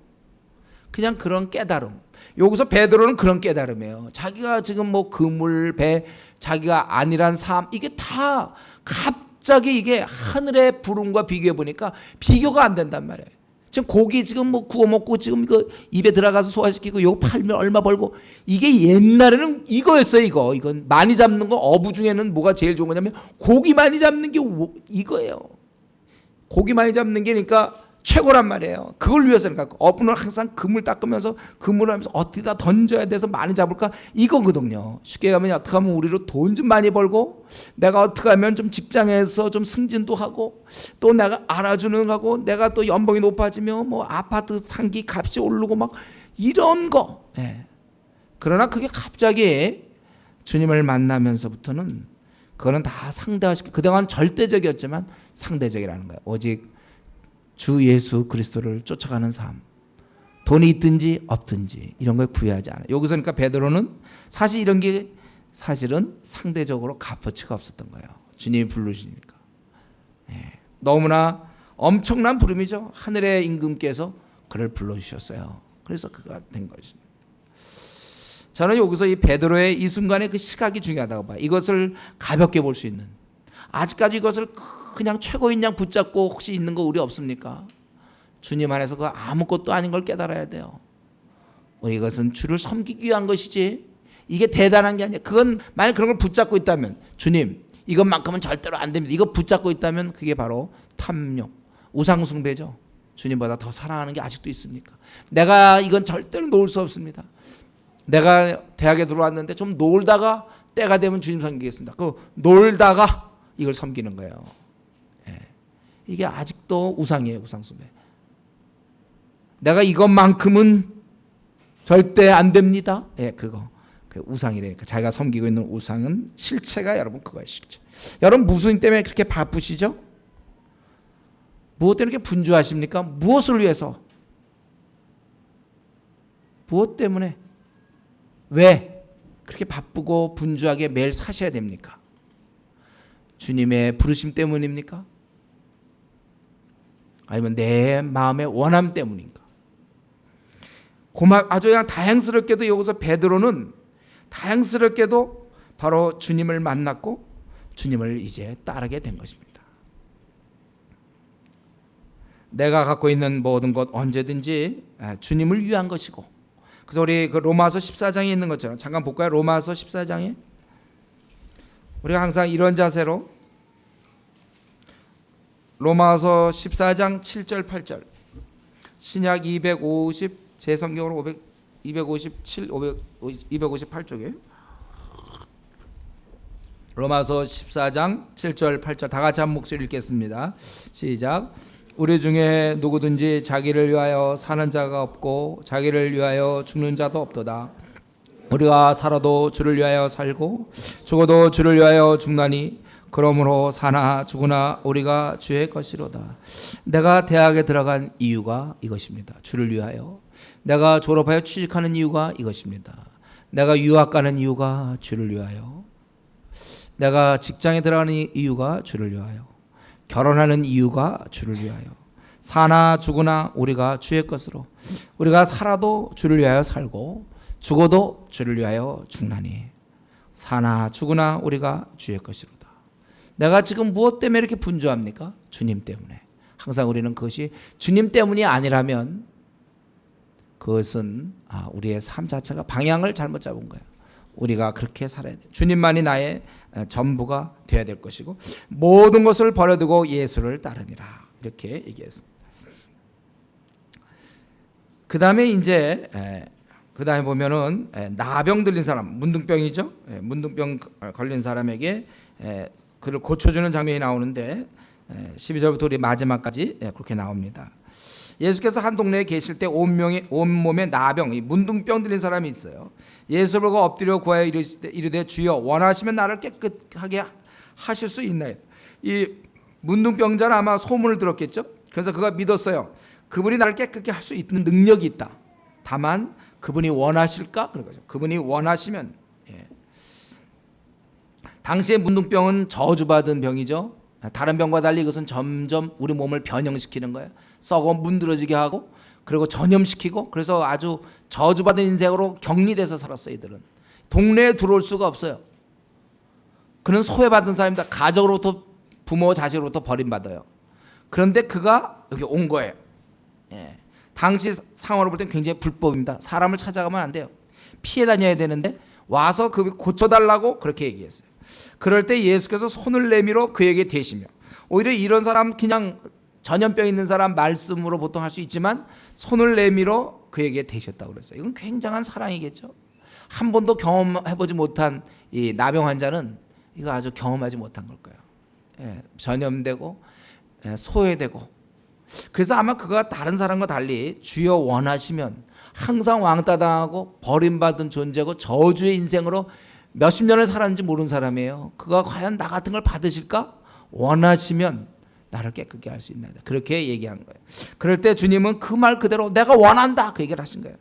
그냥 그런 깨달음. 여기서 베드로는 그런 깨달음이에요. 자기가 지금 그물, 배, 자기가 아니란 삶 이게 다 갑자기 이게 하늘의 부름과 비교해 보니까 비교가 안 된단 말이에요. 지금 고기 지금 구워 먹고 지금 이거 입에 들어가서 소화시키고 요거 팔면 얼마 벌고 이게 옛날에는 이거였어요. 이건 많이 잡는 거 어부 중에는 뭐가 제일 좋은 거냐면 고기 많이 잡는 게 이거예요. 고기 많이 잡는 게 그러니까 최고란 말이에요. 그걸 위해서는 어부는 항상 그물 닦으면서 그물을 하면서 어디다 던져야 돼서 많이 잡을까 이거거든요. 쉽게 가면 어떻게 하면 우리로 돈 좀 많이 벌고 내가 어떻게 하면 좀 직장에서 좀 승진도 하고 또 내가 알아주는 거고 내가 또 연봉이 높아지면 아파트 상기 값이 오르고 막 이런 거. 그러나 그게 갑자기 주님을 만나면서부터는 그거는 다 상대화시키고 그동안 절대적이었지만 상대적이라는 거예요. 오직 주 예수 그리스도를 쫓아가는 삶. 돈이 있든지 없든지 이런 거에 구애하지 않아요. 여기서 그러니까 베드로는 사실 이런 게 사실은 상대적으로 값어치가 없었던 거예요. 주님이 부르시니까. 너무나 엄청난 부름이죠. 하늘의 임금께서 그를 불러주셨어요. 그래서 그가 된 것입니다. 저는 여기서 이 베드로의 이 순간의 그 시각이 중요하다고 봐요. 이것을 가볍게 볼 수 있는. 아직까지 이것을 그냥 최고인 양 붙잡고 혹시 있는 거 우리 없습니까? 주님 안에서 그 아무것도 아닌 걸 깨달아야 돼요. 우리 이것은 주를 섬기기 위한 것이지 이게 대단한 게 아니야. 그건 만약 그런 걸 붙잡고 있다면 주님 이것만큼은 절대로 안 됩니다. 이거 붙잡고 있다면 그게 바로 탐욕, 우상숭배죠. 주님보다 더 사랑하는 게 아직도 있습니까? 내가 이건 절대로 놓을 수 없습니다. 내가 대학에 들어왔는데 좀 놀다가 때가 되면 주님 섬기겠습니다. 그 놀다가 이걸 섬기는 거예요. 예. 이게 아직도 우상이에요, 우상숭배. 내가 이것만큼은 절대 안 됩니다. 예, 그거. 그 우상이라니까. 자기가 섬기고 있는 우상은 실체가 여러분 그거예요, 실체. 여러분 무슨 일 때문에 그렇게 바쁘시죠? 무엇 때문에 이렇게 분주하십니까? 무엇을 위해서? 무엇 때문에? 왜 그렇게 바쁘고 분주하게 매일 사셔야 됩니까? 주님의 부르심 때문입니까? 아니면 내 마음의 원함 때문인가? 아주 그냥 다양스럽게도 여기서 베드로는 다양스럽게도 바로 주님을 만났고 주님을 이제 따르게 된 것입니다. 내가 갖고 있는 모든 것 언제든지 주님을 위한 것이고, 그래서 우리 그 로마서 14장에 있는 것처럼 잠깐 볼까요? 로마서 14장에 우리가 항상 이런 자세로 로마서 14장 7절 8절 신약 250 제 성경으로 257 258쪽에 로마서 14장 7절 8절 다 같이 한 목소리 읽겠습니다. 시작. 우리 중에 누구든지 자기를 위하여 사는 자가 없고 자기를 위하여 죽는 자도 없도다. 우리가 살아도 주를 위하여 살고 죽어도 주를 위하여 죽나니 그러므로 사나 죽으나 우리가 주의 것이로다. 내가 대학에 들어간 이유가 이것입니다. 주를 위하여. 내가 졸업하여 취직하는 이유가 이것입니다. 내가 유학 가는 이유가 주를 위하여. 내가 직장에 들어가는 이유가 주를 위하여. 결혼하는 이유가 주를 위하여. 사나 죽으나 우리가 주의 것으로. 우리가 살아도 주를 위하여 살고 죽어도 주를 위하여 죽나니 사나 죽으나 우리가 주의 것이로다. 내가 지금 무엇 때문에 이렇게 분주합니까? 주님 때문에. 항상 우리는 그것이 주님 때문이 아니라면 그것은 우리의 삶 자체가 방향을 잘못 잡은 거예요. 우리가 그렇게 살아야 돼요. 주님만이 나의 전부가 되어야 될 것이고 모든 것을 버려두고 예수를 따르니라. 이렇게 얘기했습니다. 그 다음에 이제 그 다음에 보면은 나병 들린 사람, 문둥병이죠. 문둥병 걸린 사람에게 그를 고쳐주는 장면이 나오는데 12절부터 우리 마지막까지 그렇게 나옵니다. 예수께서 한 동네에 계실 때 온몸에 나병, 문둥병 들린 사람이 있어요. 예수를 보고 엎드려 구하여 이르되 주여 원하시면 나를 깨끗하게 하실 수 있나요? 이 문둥병자는 아마 소문을 들었겠죠. 그래서 그가 믿었어요. 그분이 나를 깨끗하게 할 수 있는 능력이 있다. 다만 그분이 원하실까? 그런 거죠. 그분이 원하시면. 당시에 문둥병은 저주받은 병이죠. 다른 병과 달리 이것은 점점 우리 몸을 변형시키는 거예요. 썩어 문드러지게 하고 그리고 전염시키고, 그래서 아주 저주받은 인생으로 격리돼서 살았어요. 이들은 동네에 들어올 수가 없어요. 그는 소외받은 사람이다. 가족으로부터, 부모 자식으로부터 버림받아요. 그런데 그가 여기 온 거예요. 당시 상황으로 볼 땐 굉장히 불법입니다. 사람을 찾아가면 안 돼요. 피해 다녀야 되는데 와서 그 고쳐달라고 그렇게 얘기했어요. 그럴 때 예수께서 손을 내밀어 그에게 대시며, 오히려 이런 사람 그냥 전염병 있는 사람 말씀으로 보통 할 수 있지만 손을 내밀어 그에게 대셨다고 그랬어요. 이건 굉장한 사랑이겠죠. 한 번도 경험해보지 못한 이 나병 환자는 이거 아주 경험하지 못한 걸 거예요. 전염되고 소외되고. 그래서 아마 그가 다른 사람과 달리 주여 원하시면 항상 왕따 당하고 버림받은 존재고 저주의 인생으로 몇십 년을 살았는지 모르는 사람이에요. 그가 과연 나 같은 걸 받으실까? 원하시면 나를 깨끗게 할 수 있나이다. 그렇게 얘기한 거예요. 그럴 때 주님은 그 말 그대로 내가 원한다 그 얘기를 하신 거예요.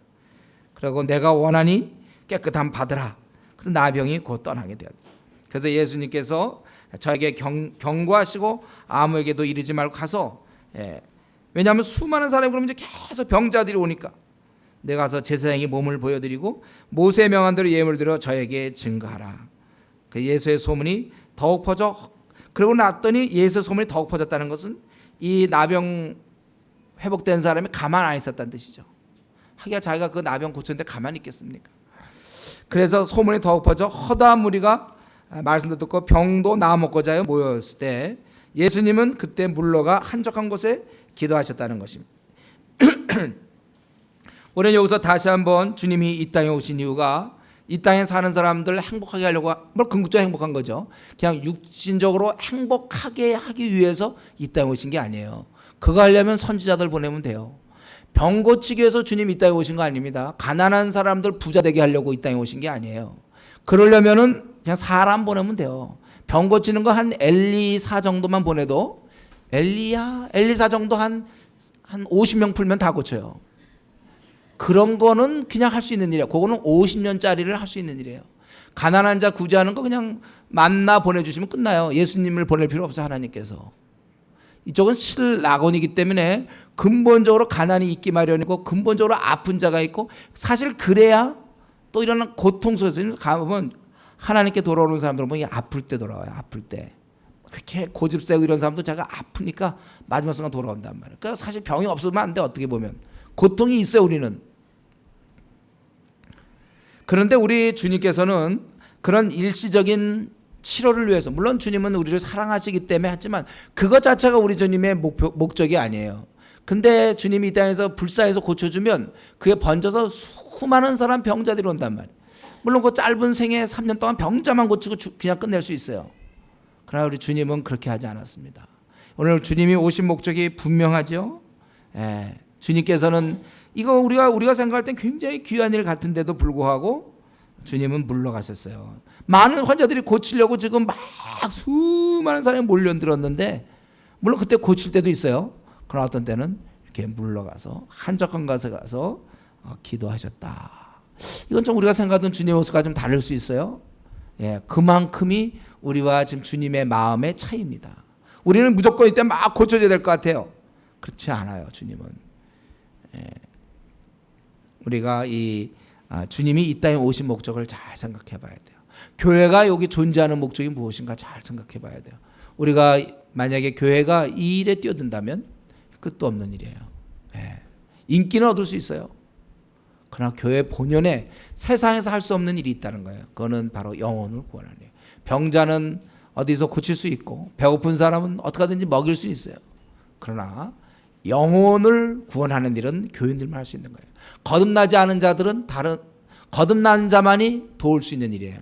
그리고 내가 원하니 깨끗함 받으라. 그래서 나병이 곧 떠나게 되었어요. 그래서 예수님께서 저에게 경고하시고 아무에게도 이르지 말고 가서, 왜냐하면 수많은 사람이 그러면 이제 계속 병자들이 오니까 내가 가서 제사장에게 몸을 보여드리고 모세의 명한 대로 예물을 드려 저에게 증거하라. 그 예수의 소문이 더욱 퍼져, 그러고 났더니 예수의 소문이 더욱 퍼졌다는 것은 이 나병 회복된 사람이 가만 안 있었다는 뜻이죠. 하기야 자기가 그 나병 고쳤는데 가만히 있겠습니까? 그래서 소문이 더욱 퍼져 허다한 무리가 말씀도 듣고 병도 나아 먹고자 하여 모였을 때 예수님은 그때 물러가 한적한 곳에 기도하셨다는 것입니다. 우리는 여기서 다시 한번 주님이 이 땅에 오신 이유가 이 땅에 사는 사람들 행복하게 하려고, 뭐 궁극적으로 행복한 거죠. 그냥 육신적으로 행복하게 하기 위해서 이 땅에 오신 게 아니에요. 그거 하려면 선지자들 보내면 돼요. 병 고치기 위해서 주님이 이 땅에 오신 거 아닙니다. 가난한 사람들 부자 되게 하려고 이 땅에 오신 게 아니에요. 그러려면은 그냥 사람 보내면 돼요. 병 고치는 거 한 엘리사 정도만 보내도, 엘리사 정도 한 50명 풀면 다 고쳐요. 그런 거는 그냥 할 수 있는 일이에요. 그거는 50년짜리를 할 수 있는 일이에요. 가난한 자 구제하는 거 그냥 만나 보내주시면 끝나요. 예수님을 보낼 필요 없어요, 하나님께서. 이쪽은 실낙원이기 때문에 근본적으로 가난이 있기 마련이고 근본적으로 아픈 자가 있고, 사실 그래야 또 이런 고통 속에서 가보면 하나님께 돌아오는 사람들은 뭐 아플 때 돌아와요. 아플 때. 그렇게 고집 세고 이런 사람도 자가 아프니까 마지막 순간 돌아온단 말이에요. 그러니까 사실 병이 없으면 안 돼. 어떻게 보면 고통이 있어요, 우리는. 그런데 우리 주님께서는 그런 일시적인 치료를 위해서, 물론 주님은 우리를 사랑하시기 때문에 하지만 그것 자체가 우리 주님의 목적이 아니에요. 근데 주님이 이 땅에서 불사해서 고쳐주면 그게 번져서 수많은 사람 병자들이 온단 말이에요. 물론 그 짧은 생애 3년 동안 병자만 고치고 그냥 끝낼 수 있어요. 그러나 우리 주님은 그렇게 하지 않았습니다. 오늘 주님이 오신 목적이 분명하죠. 주님께서는 이거 우리가 생각할 땐 굉장히 귀한 일 같은데도 불구하고 주님은 물러가셨어요. 많은 환자들이 고치려고 지금 막 수많은 사람이 몰려들었는데, 물론 그때 고칠 때도 있어요. 그러나 어떤 때는 이렇게 물러가서 한적한 곳에 가서 기도하셨다. 이건 좀 우리가 생각하던 주님의 모습과 좀 다를 수 있어요. 그만큼이 우리와 지금 주님의 마음의 차이입니다. 우리는 무조건 이때 막 고쳐줘야 될 것 같아요. 그렇지 않아요, 주님은. 우리가 주님이 이 땅에 오신 목적을 잘 생각해 봐야 돼요. 교회가 여기 존재하는 목적이 무엇인가 잘 생각해 봐야 돼요. 우리가 만약에 교회가 이 일에 뛰어든다면 끝도 없는 일이에요. 인기는 얻을 수 있어요. 그러나 교회 본연에 세상에서 할 수 없는 일이 있다는 거예요. 그거는 바로 영혼을 구원하는 거예요. 병자는 어디서 고칠 수 있고 배고픈 사람은 어떻게 하든지 먹일 수 있어요. 그러나 영혼을 구원하는 일은 교인들만 할 수 있는 거예요. 거듭나지 않은 자들은 거듭난 자만이 도울 수 있는 일이에요.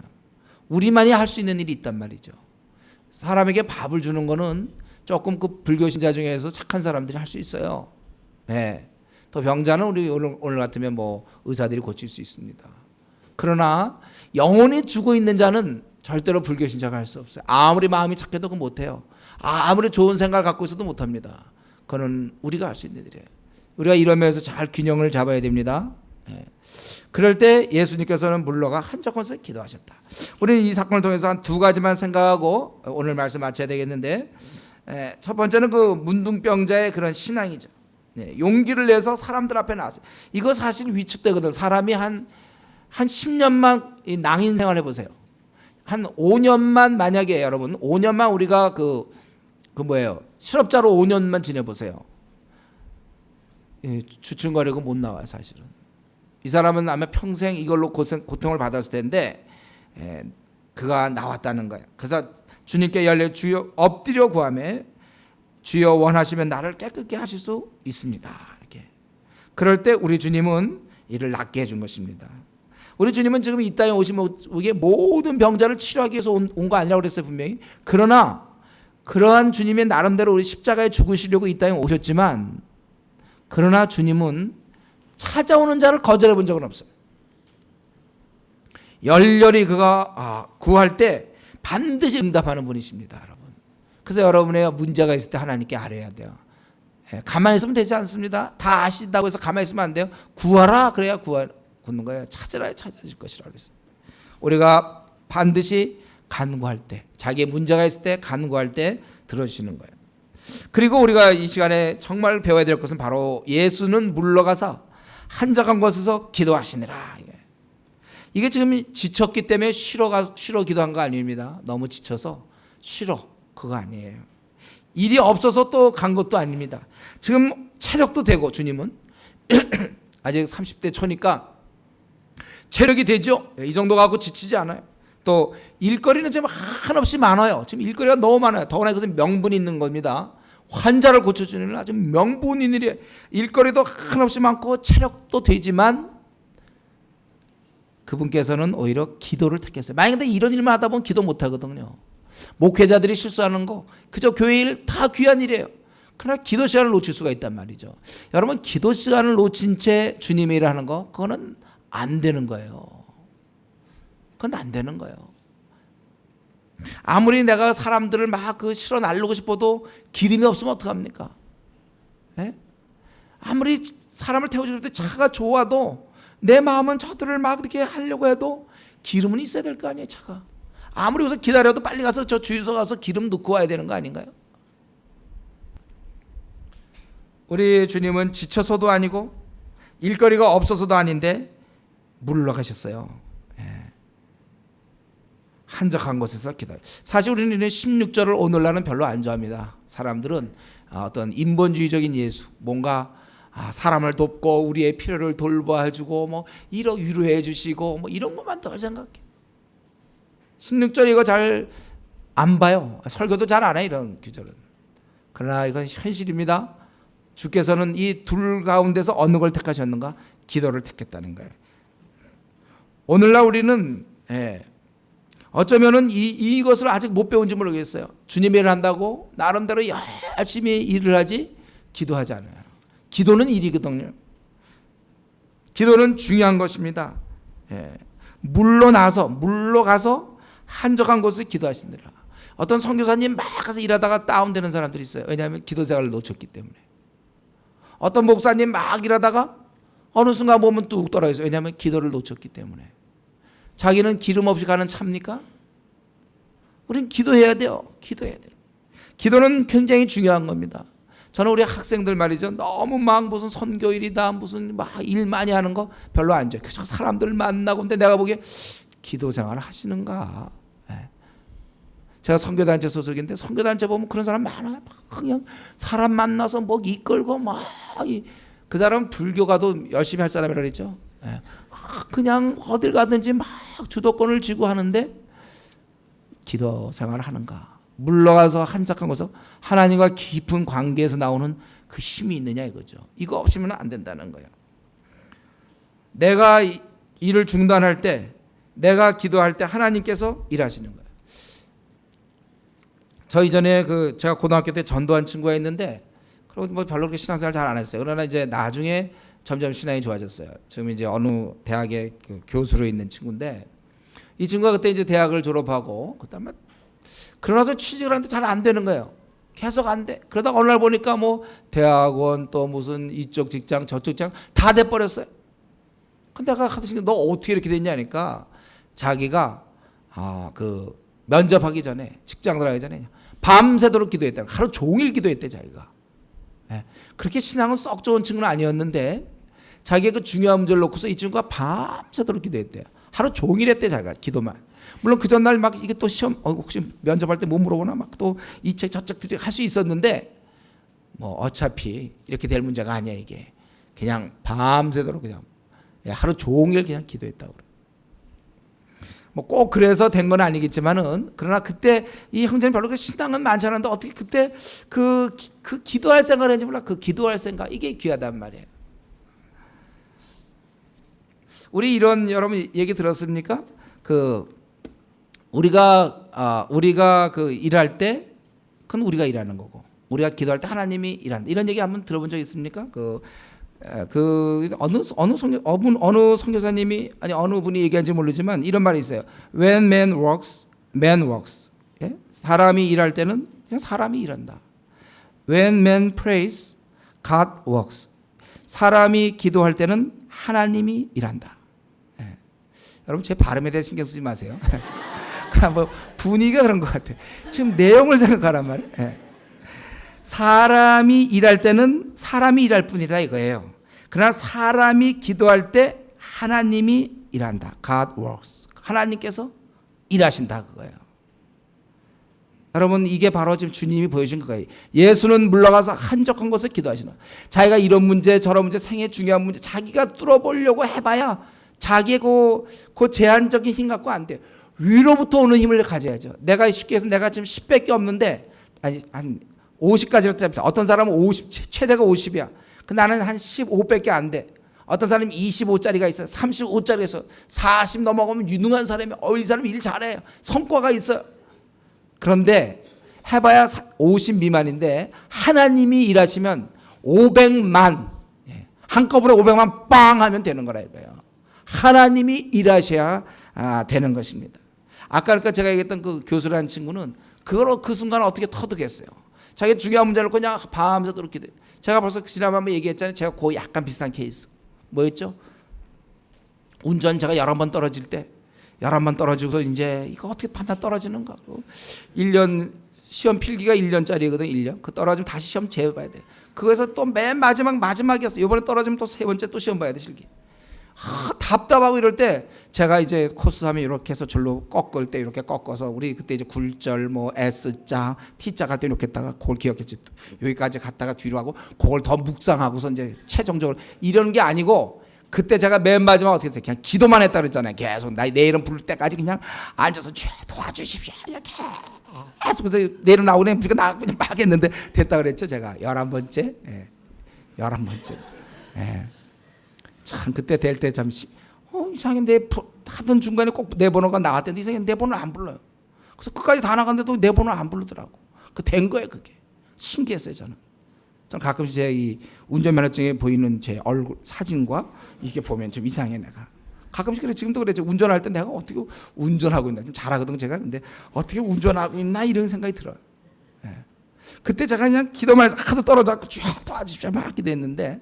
우리만이 할 수 있는 일이 있단 말이죠. 사람에게 밥을 주는 거는 조금 그 불교 신자 중에서 착한 사람들이 할 수 있어요. 또 병자는 우리 오늘 같으면 뭐 의사들이 고칠 수 있습니다. 그러나 영혼이 죽어 있는 자는 절대로 불교 신자가 할 수 없어요. 아무리 마음이 착해도 그거 못해요. 아무리 좋은 생각을 갖고 있어도 못합니다. 그건 우리가 할 수 있는 일이에요. 우리가 이런 면에서 잘 균형을 잡아야 됩니다. 그럴 때 예수님께서는 물러가 한적한곳에 기도하셨다. 우리는 이 사건을 통해서 한 두 가지만 생각하고 오늘 말씀 마쳐야 되겠는데, 첫 번째는 그 문둥병자의 그런 신앙이죠. 용기를 내서 사람들 앞에 나왔어요. 이거 사실 위축되거든. 사람이 한 10년만 이 낭인 생활 해보세요. 한 5년만 만약에 여러분 5년만 우리가 실업자로 5년만 지내보세요. 주춤거리고 못 나와요, 사실은. 이 사람은 아마 평생 이걸로 고통을 받았을 텐데 그가 나왔다는 거예요. 그래서 주님께 열려 주여 엎드려 구하매 주여 원하시면 나를 깨끗게 하실 수 있습니다. 이렇게. 그럴 때 우리 주님은 이를 낫게 해준 것입니다. 우리 주님은 지금 이 땅에 오신 모든 병자를 치료하기 위해서 온 거 아니라고 그랬어요, 분명히. 그러나 그러한 주님의 나름대로 우리 십자가에 죽으시려고 이 땅에 오셨지만, 그러나 주님은 찾아오는 자를 거절해 본 적은 없어요. 열렬히 그가 구할 때 반드시 응답하는 분이십니다, 여러분. 그래서 여러분의 문제가 있을 때 하나님께 아뢰야 돼요. 가만히 있으면 되지 않습니다. 다 아신다고 해서 가만히 있으면 안 돼요. 구하라 그래야 굳는 거예요. 찾으라 찾아질 것이라 그랬어요. 우리가 반드시 간구할 때, 자기의 문제가 있을 때 간구할 때 들어주시는 거예요. 그리고 우리가 이 시간에 정말 배워야 될 것은 바로 예수는 물러가서 한적한 곳에서 기도하시느라. 이게 지금 지쳤기 때문에 쉬러 기도한 거 아닙니다. 너무 지쳐서 쉬러, 그거 아니에요. 일이 없어서 또 간 것도 아닙니다. 지금 체력도 되고, 주님은 아직 30대 초니까 체력이 되죠. 이 정도 갖고 지치지 않아요. 또 일거리는 지금 한없이 많아요. 지금 일거리가 너무 많아요. 더구나 이것은 명분이 있는 겁니다. 환자를 고쳐주는 일은 아주 명분인 일이에요. 일거리도 한없이 많고 체력도 되지만 그분께서는 오히려 기도를 택했어요. 만약에 이런 일만 하다 보면 기도 못 하거든요. 목회자들이 실수하는 거 그저 교회 일 다 귀한 일이에요. 그러나 기도 시간을 놓칠 수가 있단 말이죠. 여러분 기도 시간을 놓친 채 주님의 일을 하는 거 그거는 안 되는 거예요. 그건 안 되는 거예요. 아무리 내가 사람들을 막 실어 날르고 싶어도 기름이 없으면 어떡합니까? 예? 아무리 사람을 태워주고 때 차가 좋아도 내 마음은 저들을 막 이렇게 하려고 해도 기름은 있어야 될 거 아니에요. 차가 아무리 여기서 기다려도 빨리 가서 저 주유소 가서 기름 넣고 와야 되는 거 아닌가요? 우리 주님은 지쳐서도 아니고 일거리가 없어서도 아닌데 물러가셨어요. 한적한 곳에서 기도해요. 사실 우리는 16절을 오늘날은 별로 안 좋아합니다. 사람들은 어떤 인본주의적인 예수, 뭔가 사람을 돕고 우리의 필요를 돌봐주고 뭐 이런 위로해 주시고 뭐 이런 것만 더 생각해. 16절 이거 잘 안 봐요. 설교도 잘 안 해 이런 구절은. 그러나 이건 현실입니다. 주께서는 이 둘 가운데서 어느 걸 택하셨는가? 기도를 택했다는 거예요. 오늘날 우리는 어쩌면은 이것을 아직 못 배운지 모르겠어요. 주님의 일을 한다고 나름대로 열심히 일을 하지 기도하지 않아요. 기도는 일이거든요. 기도는 중요한 것입니다. 물러가서 한적한 곳에 기도하시느라. 어떤 선교사님 막 가서 일하다가 다운되는 사람들이 있어요. 왜냐하면 기도 생활을 놓쳤기 때문에. 어떤 목사님 막 일하다가 어느 순간 보면 뚝 떨어져요. 왜냐하면 기도를 놓쳤기 때문에. 자기는 기름 없이 가는 차입니까? 우린 기도해야 돼요. 기도해야 돼요. 기도는 굉장히 중요한 겁니다. 저는 우리 학생들 말이죠. 너무 막 무슨 선교일이다 무슨 막 일 많이 하는 거 별로 안 좋아요. 그저 사람들 만나고 근데 내가 보기에 기도 생활 하시는가? 제가 선교단체 소속인데 선교단체 보면 그런 사람 많아요. 막 그냥 사람 만나서 뭐 이끌고 막 그 사람은 불교 가도 열심히 할 사람이라 그랬죠. 그냥 어딜 가든지 막 주도권을 쥐고 하는데 기도 생활을 하는가? 물러가서 한적한 곳에서 하나님과 깊은 관계에서 나오는 그 힘이 있느냐 이거죠. 이거 없으면 안 된다는 거예요. 내가 일을 중단할 때 내가 기도할 때 하나님께서 일하시는 거예요. 저 이전에 제가 고등학교 때 전도한 친구가 있는데 그리고 뭐 별로 그렇게 신앙생활 잘 안 했어요. 그러나 이제 나중에 점점 신앙이 좋아졌어요. 지금 이제 어느 대학의 교수로 있는 친구인데 이 친구가 그때 이제 대학을 졸업하고 그다음에 그러나서 취직을 하는데 잘 안 되는 거예요. 계속 안 돼. 그러다가 어느 날 보니까 뭐 대학원 또 무슨 이쪽 직장 저쪽 직장 다 돼버렸어요. 근데 내가 하더니 너 어떻게 이렇게 됐냐니까 자기가 면접하기 전에 직장 들어가기 전에 밤새도록 기도했다. 하루 종일 기도했대 자기가. 그렇게 신앙은 썩 좋은 친구는 아니었는데 자기가 그 중요한 문제를 놓고서 이 친구가 밤새도록 기도했대요. 하루 종일 했대 자기가 기도만. 물론 그 전날 막 이게 또 시험 혹시 면접할 때 못 물어보나 막 또 이 책 저책 할 수 있었는데 뭐 어차피 이렇게 될 문제가 아니야 이게. 그냥 밤새도록 그냥 하루 종일 그냥 기도했다고 그래. 뭐 꼭 그래서 된 건 아니겠지만은 그러나 그때 이 형제는 별로 그 신앙은 많지 않았는데 어떻게 그때 그 기도할 생각을 했는지 몰라. 그 기도할 생각 이게 귀하단 말이에요. 우리 이런 여러분 얘기 들었습니까? 우리가 일할 때 그건 우리가 일하는 거고 우리가 기도할 때 하나님이 일한다. 이런 얘기 한번 들어본 적 있습니까? 어느 선교사님이 아니 어느 분이 얘기한지 모르지만 이런 말이 있어요. When man works, man works. 예? 사람이 일할 때는 그냥 사람이 일한다. When man prays, God works. 사람이 기도할 때는 하나님이 일한다. 예. 여러분 제 발음에 대해 신경 쓰지 마세요. 뭐 분위기가 그런 것 같아. 지금 내용을 생각하란 말이에요. 예. 사람이 일할 때는 사람이 일할 뿐이다 이거예요. 그러나 사람이 기도할 때 하나님이 일한다. God works. 하나님께서 일하신다 그거예요. 여러분 이게 바로 지금 주님이 보여준 거예요. 예수는 물러가서 한적한 곳에 기도하시는. 자기가 이런 문제 저런 문제 생애 중요한 문제 자기가 뚫어보려고 해봐야 자기의 그 제한적인 힘 갖고 안 돼요. 위로부터 오는 힘을 가져야죠. 내가 쉽게 해서 내가 지금 10밖에 없는데 아니 한 50까지 잡혔어. 어떤 사람은 50, 최대가 50이야. 그 나는 한 15밖에 안 돼. 어떤 사람이 25짜리가 있어요. 35짜리에서 40 넘어가면 유능한 사람이 이 사람 일 잘해. 성과가 있어요. 그런데 해봐야 50 미만인데 하나님이 일하시면 500만 한꺼번에 500만 빵 하면 되는 거라 이거예요. 하나님이 일하셔야 되는 것입니다. 아까 그러니까 제가 얘기했던 그 교수라는 친구는 그걸 그 순간 어떻게 터득했어요. 자기 중요한 문제를 그냥 밤새도록 그렇게 돼. 제가 벌써 지난번에 한번 얘기했잖아요. 제가 그 약간 비슷한 케이스. 뭐였죠? 운전 제가 11번 떨어질 때 11번 떨어지고서 이제 이거 어떻게 밤낮 떨어지는가. 1년 시험 필기가 1년짜리거든. 1년. 그 떨어지면 다시 시험 재봐야 돼. 그거에서 또 맨 마지막이었어. 이번에 떨어지면 또 세 번째 또 시험 봐야 돼. 실기. 답답하고 이럴 때 제가 이제 코스 하면 이렇게 해서 절로 꺾을 때 이렇게 꺾어서 우리 그때 이제 굴절 뭐 S자 T자 갈 때 이렇게 했다가 그걸 기억했지. 여기까지 갔다가 뒤로 하고 그걸 더 묵상하고서 이제 최종적으로 이런 게 아니고 그때 제가 맨 마지막 어떻게 했어요? 그냥 기도만 했다 그랬잖아요. 계속 내 이름 부를 때까지 그냥 앉아서 도와주십시오 이렇게 계속. 그래서 내 이름 나오네 무조건 나 그냥 막 했는데 됐다 그랬죠. 제가 11번째 11번째 참 그때 될 때 잠시 이상하게 하던 중간에 꼭 내 번호가 나왔는데 이상하게 내 번호를 안 불러요. 그래서 끝까지 다 나갔는데도 내 번호를 안 부르더라고. 그 된 거예요. 그게 신기했어요. 저는 가끔씩 제 이 운전면허증에 보이는 제 얼굴 사진과 이게 보면 좀 이상해. 내가 가끔씩 그래. 지금도 그래. 운전할 때 내가 어떻게 운전하고 있나 좀 잘하거든 제가. 근데 어떻게 운전하고 있나 이런 생각이 들어요. 그때 제가 그냥 기도만 해서 하도 떨어져서 쭉 도와주십시오 막 기도했는데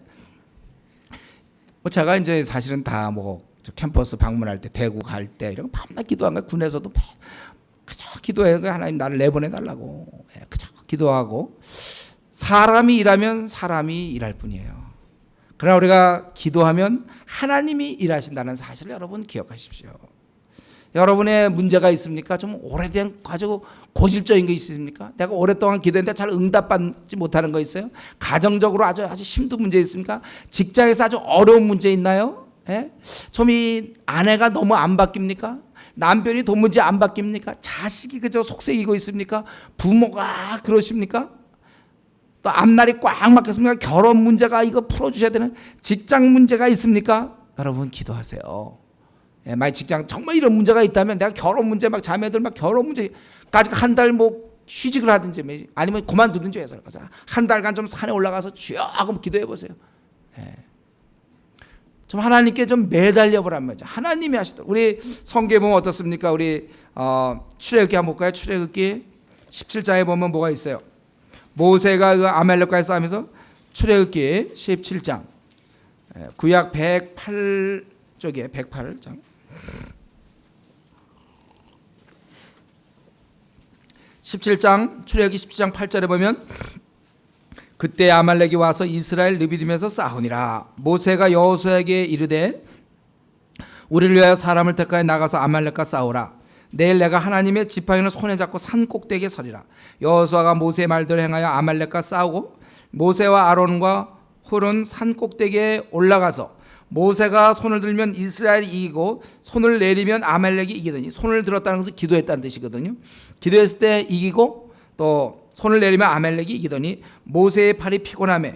제가 이제 사실은 다 뭐 캠퍼스 방문할 때 대구 갈 때 이런 밤낮 기도한 거야. 군에서도 그저 기도해. 하나님 나를 내보내 달라고 그저 기도하고. 사람이 일하면 사람이 일할 뿐이에요. 그러나 우리가 기도하면 하나님이 일하신다는 사실을 여러분 기억하십시오. 여러분의 문제가 있습니까? 좀 오래된 가지고 고질적인 거 있습니까? 내가 오랫동안 기도했는데 잘 응답받지 못하는 거 있어요? 가정적으로 아주 힘든 문제 있습니까? 직장에서 아주 어려운 문제 있나요? 좀 이 아내가 너무 안 바뀝니까? 남편이 도무지 안 바뀝니까? 자식이 그저 속색이고 있습니까? 부모가 그러십니까? 또 앞날이 꽉 막혔습니까? 결혼 문제가 이거 풀어주셔야 되는 직장 문제가 있습니까? 여러분 기도하세요. 만약 직장 정말 이런 문제가 있다면 내가 결혼 문제 막 자매들 막 결혼 문제까지 한 달 뭐 취직을 하든지 아니면 그만두든지 해서 한 달간 좀 산에 올라가서 주여 하고 기도해 보세요. 좀 하나님께 좀 매달려 보란 말이죠. 하나님이 하시도록. 우리 성경에 보면 어떻습니까? 우리 출애굽기 한번 볼까요? 출애굽기 17장에 보면 뭐가 있어요? 모세가 그 아말렉과의 싸움에서 출애굽기 17장 구약 108쪽에 108장 17장 출애굽기 17장 8절에 보면 그때 아말렉이 와서 이스라엘 르비딤에서 싸우니라. 모세가 여호수아에게 이르되 우리를 위하여 사람을 택하여 나가서 아말렉과 싸우라. 내일 내가 하나님의 지팡이를 손에 잡고 산 꼭대기에 서리라. 여호수아가 모세의 말대로 행하여 아말렉과 싸우고 모세와 아론과 훌은 산 꼭대기에 올라가서 모세가 손을 들면 이스라엘이 이기고 손을 내리면 아말렉이 이기더니 손을 들었다는 것은 기도했다는 뜻이거든요. 기도했을 때 이기고 또 손을 내리면 아말렉이 이기더니 모세의 팔이 피곤하며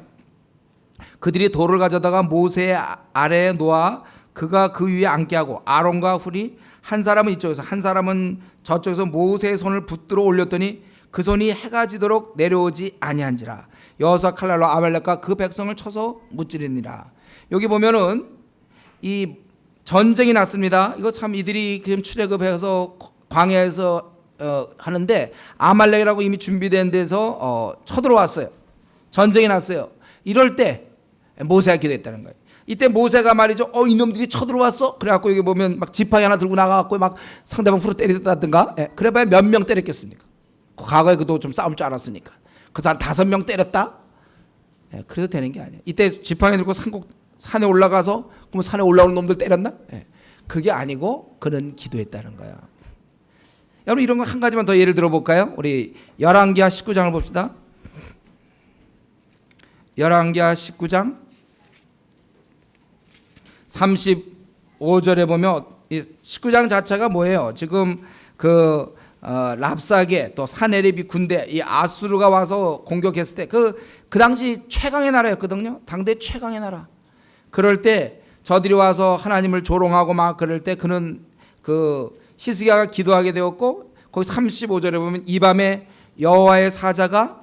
그들이 돌을 가져다가 모세의 아래에 놓아 그가 그 위에 앉게 하고 아론과 훌이 한 사람은 이쪽에서 한 사람은 저쪽에서 모세의 손을 붙들어 올렸더니 그 손이 해가 지도록 내려오지 아니한지라. 여호수아 칼날로 아말렉과 그 백성을 쳐서 무찌르니라. 여기 보면은 이 전쟁이 났습니다. 이거 참 이들이 지금 출애굽해서 광야에서 하는데 아말렉이라고 이미 준비된 데서 쳐들어왔어요. 전쟁이 났어요. 이럴 때 모세가 기도했다는 거예요. 이때 모세가 말이죠. 이놈들이 쳐들어왔어. 그래갖고 여기 보면 막 지팡이 하나 들고 나가갖고 막 상대방 후로 때리다든가. 그래봐야 몇 명 때렸겠습니까? 과거에 그도 좀 싸울 줄 알았으니까. 그래서 한 5명 때렸다. 그래서 되는 게 아니에요. 이때 지팡이 들고 산에 올라가서 그럼 산에 올라오는 놈들 때렸나? 그게 아니고 그는 기도했다는 거야. 여러분 이런 거 한 가지만 더 예를 들어볼까요? 우리 열왕기하 19장을 봅시다. 열왕기하 19장 35절에 보면 이 19장 자체가 뭐예요? 지금 그 랍사게 또 사네립이 군대 이 아수르가 와서 공격했을 때 그 당시 최강의 나라였거든요. 당대 최강의 나라. 그럴 때 저들이 와서 하나님을 조롱하고 막 그럴 때 그는 그 히스기야가 기도하게 되었고 거기 35절에 보면 이 밤에 여호와의 사자가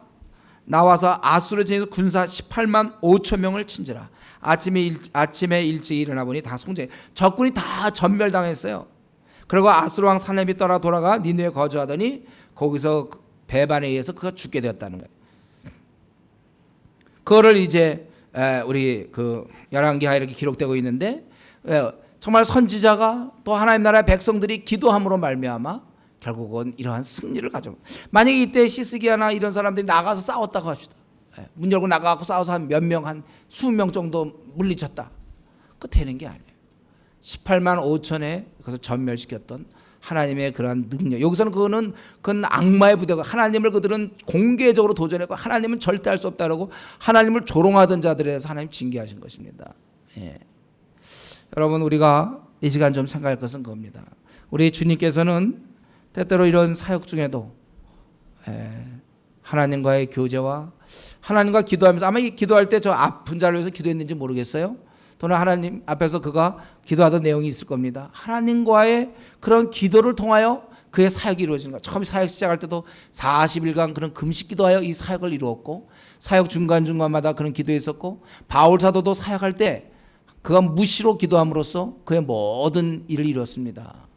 나와서 아수르 전에서 군사 18만 5천 명을 친지라. 아침에 일찍 일어나 보니 다 송제 적군이 다 전멸당했어요. 그리고 아수르 왕 사네립이 떠나 돌아가 니느웨에 거주하더니 거기서 배반에 의해서 그가 죽게 되었다는 거예요. 그거를 이제 우리 그 열왕기하에 이렇게 기록되고 있는데 정말 선지자가 또 하나님 나라의 백성들이 기도함으로 말미암아 결국은 이러한 승리를 가져. 만약에 이때 히스기야나 이런 사람들이 나가서 싸웠다고 합시다. 문 열고 나가고 싸워서 한 몇 명, 한 20명 정도 물리쳤다. 그거 되는 게 아니에요. 18만 5천에 그래서 전멸시켰던 하나님의 그러한 능력. 여기서는 그건 악마의 부대고 하나님을 그들은 공개적으로 도전했고 하나님은 절대 할 수 없다라고 하나님을 조롱하던 자들에 대해서 하나님 징계하신 것입니다. 예. 여러분 우리가 이 시간 좀 생각할 것은 그겁니다. 우리 주님께서는 때때로 이런 사역 중에도 하나님과의 교제와 하나님과 기도하면서 아마 이 기도할 때 저 아픈 자를 위해서 기도했는지 모르겠어요. 또는 하나님 앞에서 그가 기도하던 내용이 있을 겁니다. 하나님과의 그런 기도를 통하여 그의 사역이 이루어지는 것. 처음 사역 시작할 때도 40일간 그런 금식 기도하여 이 사역을 이루었고 사역 중간중간마다 그런 기도했었고 바울 사도도 사역할 때 그가 무시로 기도함으로써 그의 모든 일을 이뤘습니다.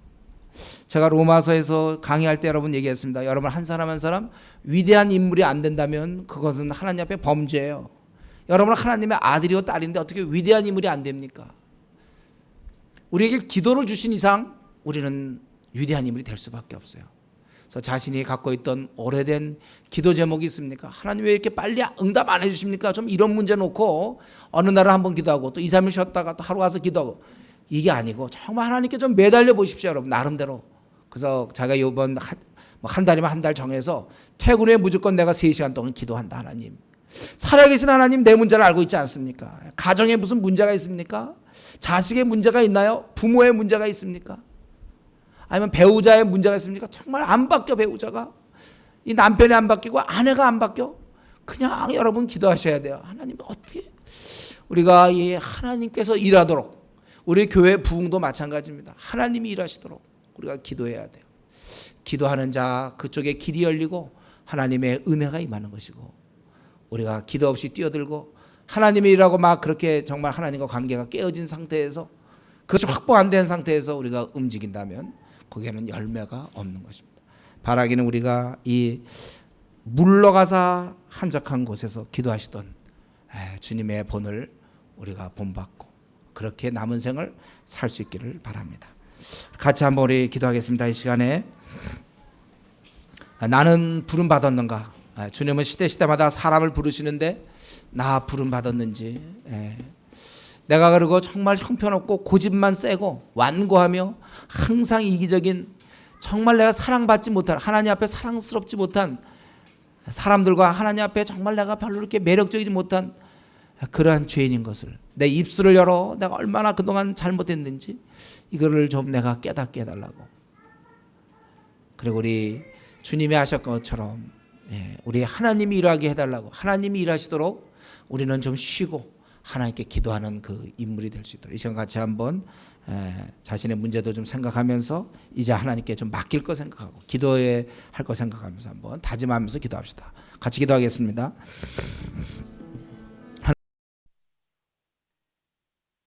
제가 로마서에서 강의할 때 여러분 얘기했습니다. 여러분 한 사람 한 사람 위대한 인물이 안 된다면 그것은 하나님 앞에 범죄예요. 여러분은 하나님의 아들이고 딸인데 어떻게 위대한 인물이 안 됩니까? 우리에게 기도를 주신 이상 우리는 위대한 인물이 될 수밖에 없어요. 그래서 자신이 갖고 있던 오래된 기도 제목이 있습니까? 하나님 왜 이렇게 빨리 응답 안 해주십니까? 좀 이런 문제 놓고 어느 날은 한번 기도하고 또 2, 3일 쉬었다가 또 하루 가서 기도하고 이게 아니고 정말 하나님께 좀 매달려 보십시오, 여러분. 나름대로. 그래서 제가 이번 한 달이면 한 달 정해서 퇴근 후에 무조건 내가 3시간 동안 기도한다. 하나님. 살아계신 하나님 내 문제를 알고 있지 않습니까? 가정에 무슨 문제가 있습니까? 자식의 문제가 있나요? 부모의 문제가 있습니까? 아니면 배우자의 문제가 있습니까? 정말 안 바뀌어 배우자가. 이 남편이 안 바뀌고 아내가 안 바뀌어. 그냥 여러분 기도하셔야 돼요. 하나님 어떻게 우리가 이 하나님께서 일하도록 우리 교회 부흥도 마찬가지입니다. 하나님이 일하시도록 우리가 기도해야 돼요. 기도하는 자 그쪽에 길이 열리고 하나님의 은혜가 임하는 것이고 우리가 기도 없이 뛰어들고 하나님의 일하고 막 그렇게 정말 하나님과 관계가 깨어진 상태에서 그것이 확보 안 된 상태에서 우리가 움직인다면 거기에는 열매가 없는 것입니다. 바라기는 우리가 이 물러가사 한적한 곳에서 기도하시던 주님의 본을 우리가 본받고 그렇게 남은 생을 살 수 있기를 바랍니다. 같이 한번 우리 기도하겠습니다. 이 시간에 나는 부름 받았는가? 주님은 시대마다 사람을 부르시는데 나 부름 받았는지 내가 그리고 정말 형편없고 고집만 세고 완고하며 항상 이기적인 정말 내가 사랑받지 못한 하나님 앞에 사랑스럽지 못한 사람들과 하나님 앞에 정말 내가 별로 이렇게 매력적이지 못한 그러한 죄인인 것을 내 입술을 열어 내가 얼마나 그동안 잘못했는지 이거를 좀 내가 깨닫게 해달라고. 그리고 우리 주님이 하셨던 것처럼 우리 하나님이 일하게 해달라고 하나님이 일하시도록 우리는 좀 쉬고 하나님께 기도하는 그 인물이 될 수 있도록 이 시간 같이 한번 자신의 문제도 좀 생각하면서 이제 하나님께 좀 맡길 거 생각하고 기도해야 할 거 생각하면서 한번 다짐하면서 기도합시다. 같이 기도하겠습니다.